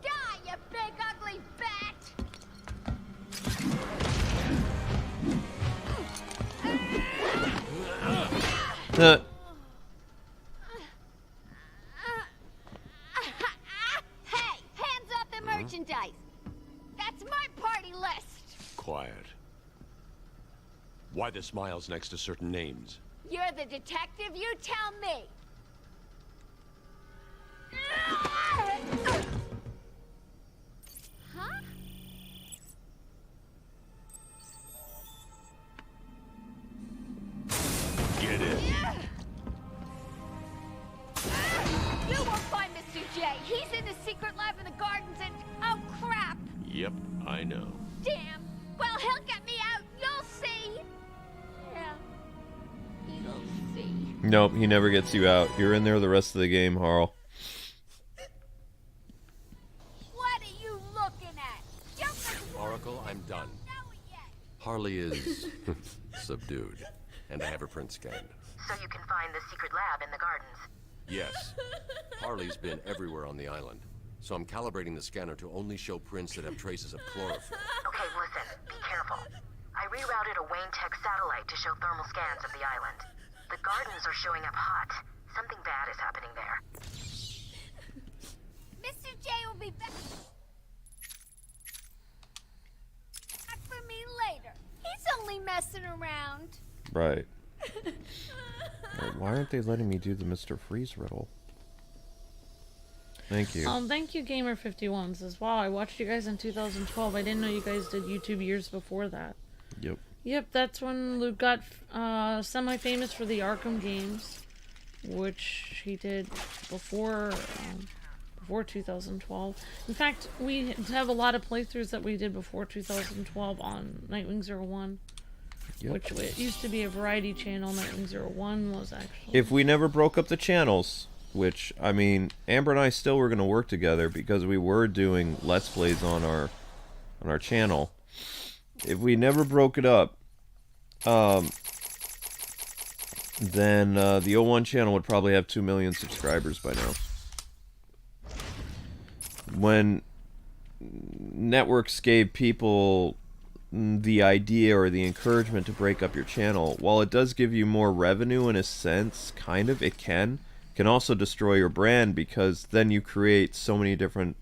Die, you big ugly bat! Hey, hands off the merchandise. That's my party list. Quiet. Why the smiles next to certain names? You're the detective, you tell me. Huh? Get in. You won't find Mr. J. He's in the secret lab in the gardens and... oh, crap. Yep, I know. Damn. Well, he'll get me out. You'll see. Yeah. You'll see. Nope, he never gets you out. You're in there the rest of the game, Harl. What are you looking at? Oracle, I'm done. Harley is subdued, and I have her print scanned. So you can find the secret lab in the gardens. Yes. Harley's been everywhere on the island, so I'm calibrating the scanner to only show prints that have traces of chlorophyll. Okay, listen, be careful. I rerouted a Wayne Tech satellite to show thermal scans of the island. The gardens are showing up hot. Something bad is happening there. Mr. J will be back for me later. He's only messing around. Right. Wait, why aren't they letting me do the Mr. Freeze riddle? Thank you. Thank you, Gamer51 says, wow, I watched you guys in 2012. I didn't know you guys did YouTube years before that. Yep. Yep, that's when Luke got semi-famous for the Arkham games, which he did before 2012. In fact, we have a lot of playthroughs that we did before 2012 on Nightwing 01. Yep. Which it used to be a variety channel. Nightwing 01 was actually. If we never broke up the channels, which, I mean, Amber and I still were going to work together because we were doing Let's Plays on our channel. If we never broke it up, then the 01 channel would probably have 2 million subscribers by now. When networks gave people the idea or the encouragement to break up your channel, while it does give you more revenue in a sense, kind of, it can also destroy your brand, because then you create so many different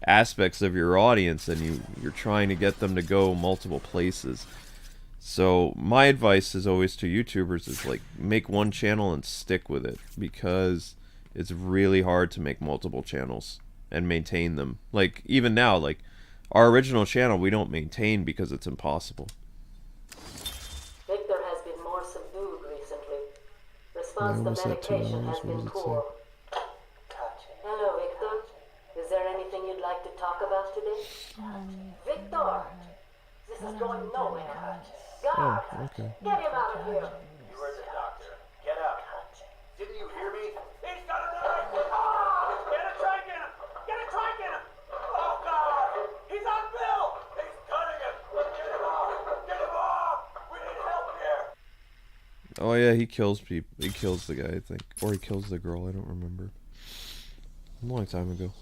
aspects of your audience and you're trying to get them to go multiple places. So my advice is always to YouTubers is, like, make one channel and stick with it, because it's really hard to make multiple channels and maintain them. Like, even now, like, our original channel we don't maintain because it's impossible. Victor has been more subdued recently. Response to medication has been poor. Hello, Victor. Is there anything you'd like to talk about today? Victor! This is going nowhere. God! Okay. Get him out of here! You heard the doctor. Get out. Didn't you hear me? He's gonna die! Ah! Get a trike in him! Get a trike in him! Oh, God! He's on Bill! He's cutting him. Get him off. Get him off. We need help here. Oh yeah, he kills people. He kills the guy, I think, or he kills the girl. I don't remember. A long time ago.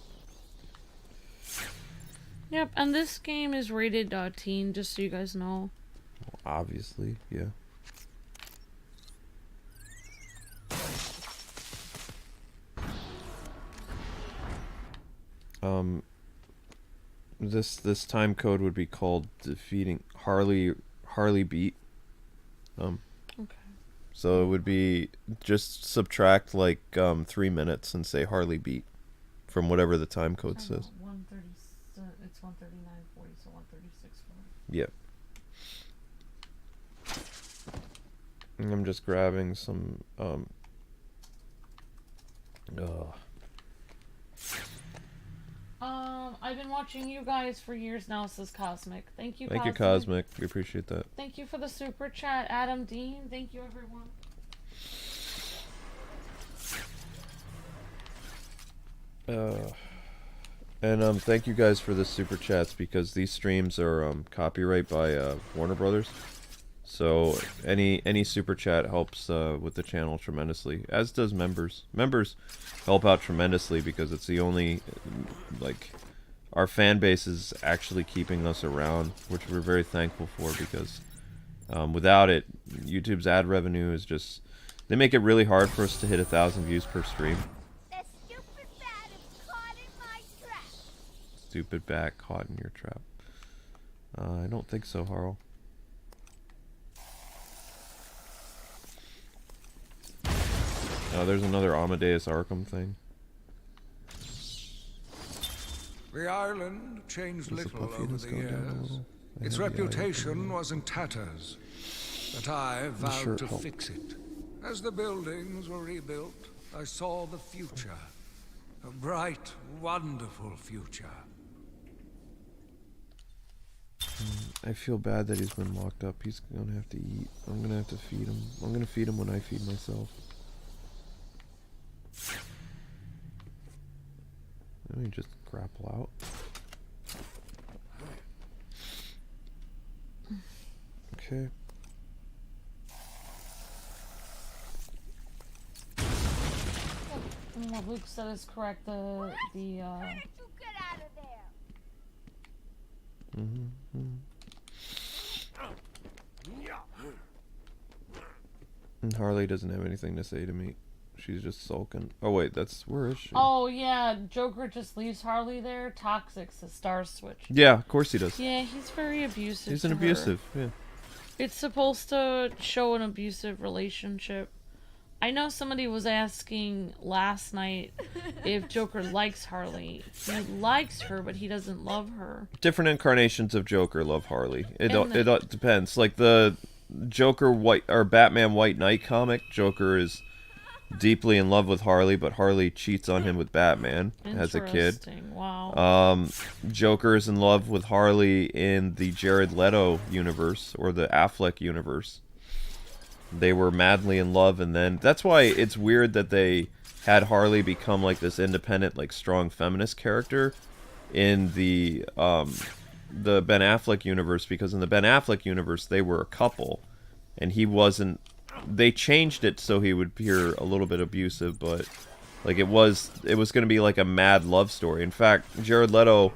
Yep, and this game is rated teen, just so you guys know. Well, obviously, yeah. This time code would be called defeating Harley Beat. Okay. So it would be just subtract like 3 minutes and say Harley Beat from whatever the time code says. 130. It's 139.40, so 136.40. Yep. And I'm just grabbing some I've been watching you guys for years now, says Cosmic. Thank you, Thank you, Cosmic. We appreciate that. Thank you for the super chat, Adam Dean. Thank you, everyone. And thank you guys for the super chats, because these streams are copyright by Warner Brothers. So any super chat helps with the channel tremendously, as does members. Members help out tremendously because it's the only, like, our fan base is actually keeping us around, which we're very thankful for, because without it, YouTube's ad revenue is just, they make it really hard for us to hit 1,000 views per stream. Stupid bat caught in your trap. I don't think so, Harl. Oh, there's another Amadeus Arkham thing. The island changed little over the years. Its reputation was in tatters, but I vowed to fix it. As the buildings were rebuilt, I saw the future. A bright, wonderful future. I feel bad that he's been locked up. He's gonna have to eat. I'm gonna have to feed him. I'm gonna feed him when I feed myself. Let me just grapple out. Okay. What Luke said is correct. Where did you get out of there? And Harley doesn't have anything to say to me. She's just sulking. Oh wait, where is she? Oh yeah, Joker just leaves Harley there. Toxic says star switch. Yeah, of course he does. Yeah, he's very abusive. He's an to her. abusive, yeah. It's supposed to show an abusive relationship. I know somebody was asking last night if Joker likes Harley. He likes her, but he doesn't love her. Different incarnations of Joker love Harley. It depends. Like the Joker Batman White Knight comic, Joker is deeply in love with Harley, but Harley cheats on him with Batman as a kid. Wow. Joker is in love with Harley in the Jared Leto universe, or the Affleck universe. They were madly in love, and then that's why it's weird that they had Harley become like this independent, like strong feminist character in the Ben Affleck universe, because in the Ben Affleck universe they were a couple, and he wasn't. They changed it so he would appear a little bit abusive, but like it was going to be like a mad love story. In fact, Jared Leto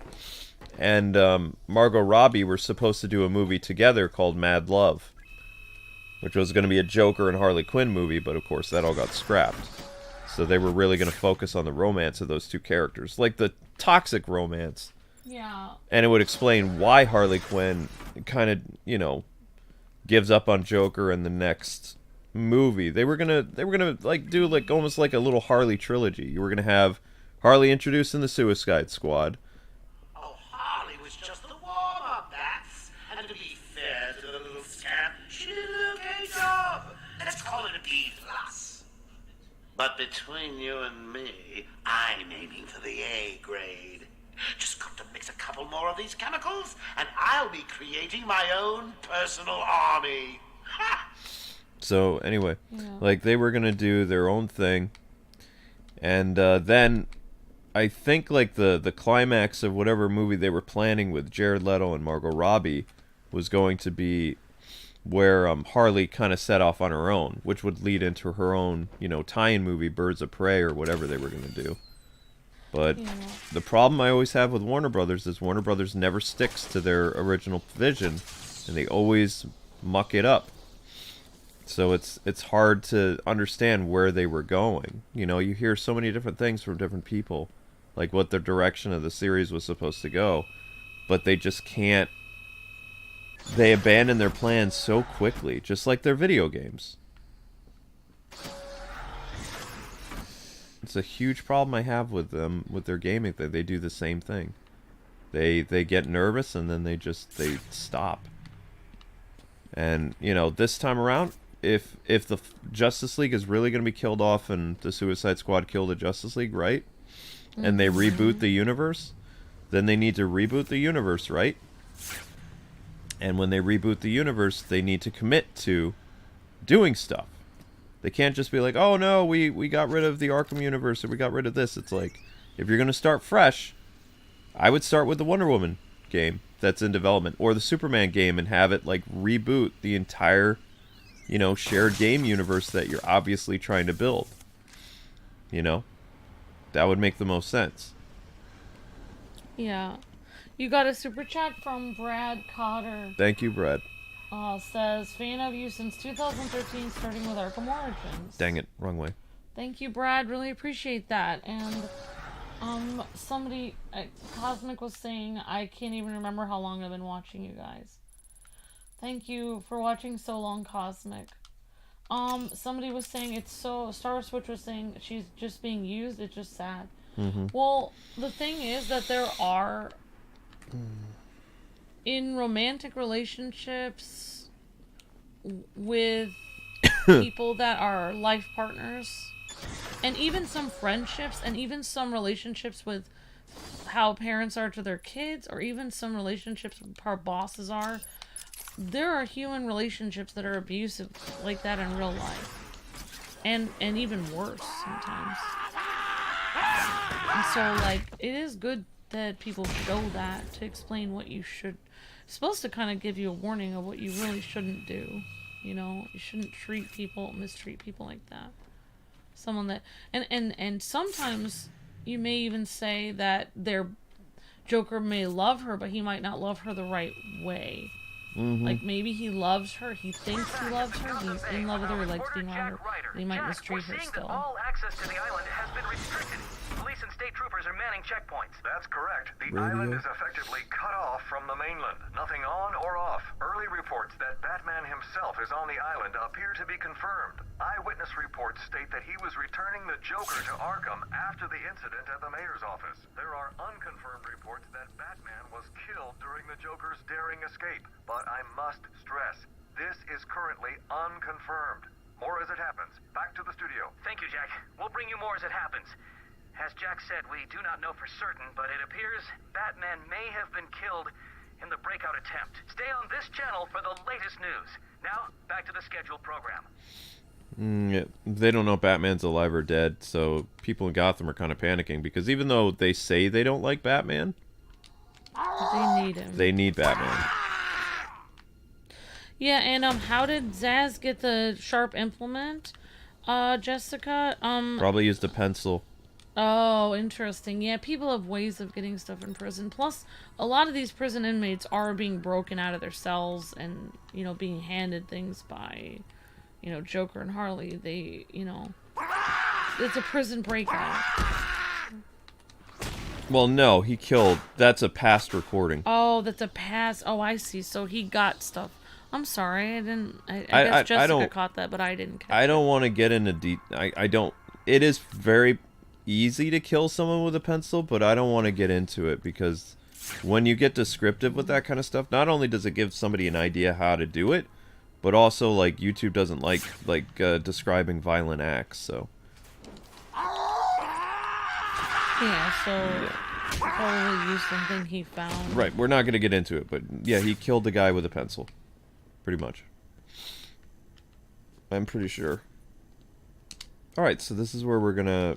and Margot Robbie were supposed to do a movie together called Mad Love, which was going to be a Joker and Harley Quinn movie, but of course that all got scrapped. So they were really going to focus on the romance of those two characters, like the toxic romance. Yeah. And it would explain why Harley Quinn kind of, gives up on Joker in the next movie. They were gonna like do like almost like a little Harley trilogy. You were gonna have Harley introduced in the Suicide Squad. Oh, Harley was just the warm-up, that's. And to be fair to the little scamp, she did an okay job. Let's call it a B+. But between you and me, I'm aiming for the A grade. Just got to mix a couple more of these chemicals, and I'll be creating my own personal army. Ha! So anyway, like they were gonna do their own thing, and then I think like the climax of whatever movie they were planning with Jared Leto and Margot Robbie was going to be where Harley kind of set off on her own, which would lead into her own tie-in movie, Birds of Prey, or whatever they were gonna do. But the problem I always have with Warner Brothers is Warner Brothers never sticks to their original vision, and they always muck it up. So it's hard to understand where they were going. You hear so many different things from different people, like what the direction of the series was supposed to go, but they just can't. They abandon their plans so quickly, just like their video games. It's a huge problem I have with them, with their gaming, that they do the same thing. They get nervous and then they stop. And, this time around, if the Justice League is really going to be killed off and the Suicide Squad kill the Justice League, right? And they reboot the universe, then they need to reboot the universe, right? And when they reboot the universe, they need to commit to doing stuff. They can't just be like, oh no, we got rid of the Arkham universe, or we got rid of this. It's like, if you're going to start fresh, I would start with the Wonder Woman game that's in development, or the Superman game, and have it like reboot the entire, you know, shared game universe that you're obviously trying to build. You know, that would make the most sense. Yeah. You got a super chat from Brad Cotter. Thank you, Brad. Says, fan of you since 2013, starting with Arkham Origins. Dang it, wrong way. Thank you, Brad. Really appreciate that. And somebody, Cosmic was saying, I can't even remember how long I've been watching you guys. Thank you for watching so long, Cosmic. Somebody was saying it's so, Star Switch was saying she's just being used. It's just sad. Well, the thing is that there are, in romantic relationships with people that are life partners, and even some friendships, and even some relationships with how parents are to their kids, or even some relationships with how bosses are, there are human relationships that are abusive like that in real life. And even worse sometimes. And so, like, it is good that people show that to explain what you should... It's supposed to kind of give you a warning of what you really shouldn't do. You know, you shouldn't mistreat people like that. Someone that... And sometimes you may even say that their Joker may love her, but he might not love her the right way. Like, maybe he loves her, he thinks he loves her, he's in love with her, he likes being around her, and he might mistreat her still. All access to the island has been restricted. Police and state troopers are manning checkpoints. That's correct. The island is effectively cut off from the mainland. Nothing on or off. Early reports that Batman himself is on the island appear to be confirmed. Eyewitness reports state that he was returning the Joker to Arkham after the incident at the mayor's office. There are unconfirmed reports that Batman was killed during the Joker's daring escape. But I must stress, this is currently unconfirmed. More as it happens. Back to the studio. Thank you, Jack. We'll bring you more as it happens. As Jack said, we do not know for certain, but it appears Batman may have been killed in the breakout attempt. Stay on this channel for the latest news. Now, back to the scheduled program. They don't know if Batman's alive or dead, so people in Gotham are kind of panicking, because even though they say they don't like Batman, they need him. They need Batman. Yeah, and how did Zaz get the Sharpe implement, Jessica? Probably used a pencil. Oh, interesting. Yeah, people have ways of getting stuff in prison. Plus, a lot of these prison inmates are being broken out of their cells and, you know, being handed things by, you know, Joker and Harley. They, you know, it's a prison breakout. Well, no, he killed. That's a past recording. Oh, that's a past. Oh, I see. So he got stuff. I'm sorry, I didn't. I guess Jessica caught that, but I didn't catch I don't want to get into I don't. It is very easy to kill someone with a pencil, but I don't want to get into it, because when you get descriptive with that kind of stuff, not only does it give somebody an idea how to do it, but also, like, YouTube doesn't like describing violent acts, so. Yeah, so probably used something he found. Right, we're not going to get into it, but yeah, he killed the guy with a pencil. Pretty much. I'm pretty sure. Alright, so this is where we're gonna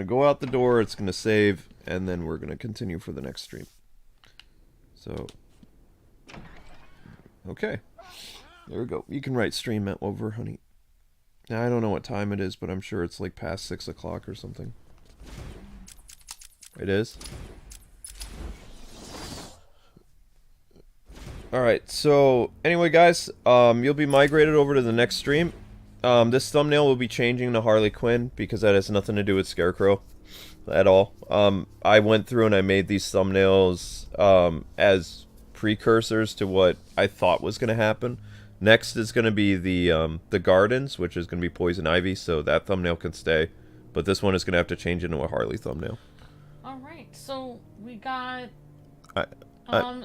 go out the door, it's gonna save, and then we're gonna continue for the next stream. So, okay. There we go. You can write stream over, honey. Now, I don't know what time it is, but I'm sure it's like past 6 o'clock or something. It is? Alright, so anyway guys, you'll be migrated over to the next stream. This thumbnail will be changing to Harley Quinn, because that has nothing to do with Scarecrow at all. I went through and I made these thumbnails as precursors to what I thought was going to happen. Next is going to be the gardens, which is going to be Poison Ivy, so that thumbnail can stay. But this one is going to have to change into a Harley thumbnail. Alright, so we got...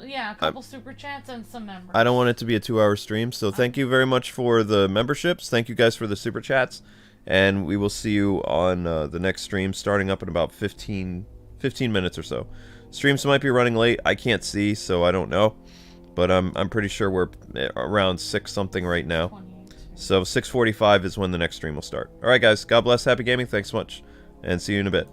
yeah, a couple super chats and some members. I don't want it to be a 2-hour stream, so thank you very much for the memberships. Thank you guys for the super chats, and we will see you on the next stream, starting up in about 15 minutes or so. Streams might be running late. I can't see, so I don't know, but I'm pretty sure we're around 6 something right now. So 6:45 is when the next stream will start. All right, guys. God bless. Happy gaming. Thanks so much, and see you in a bit.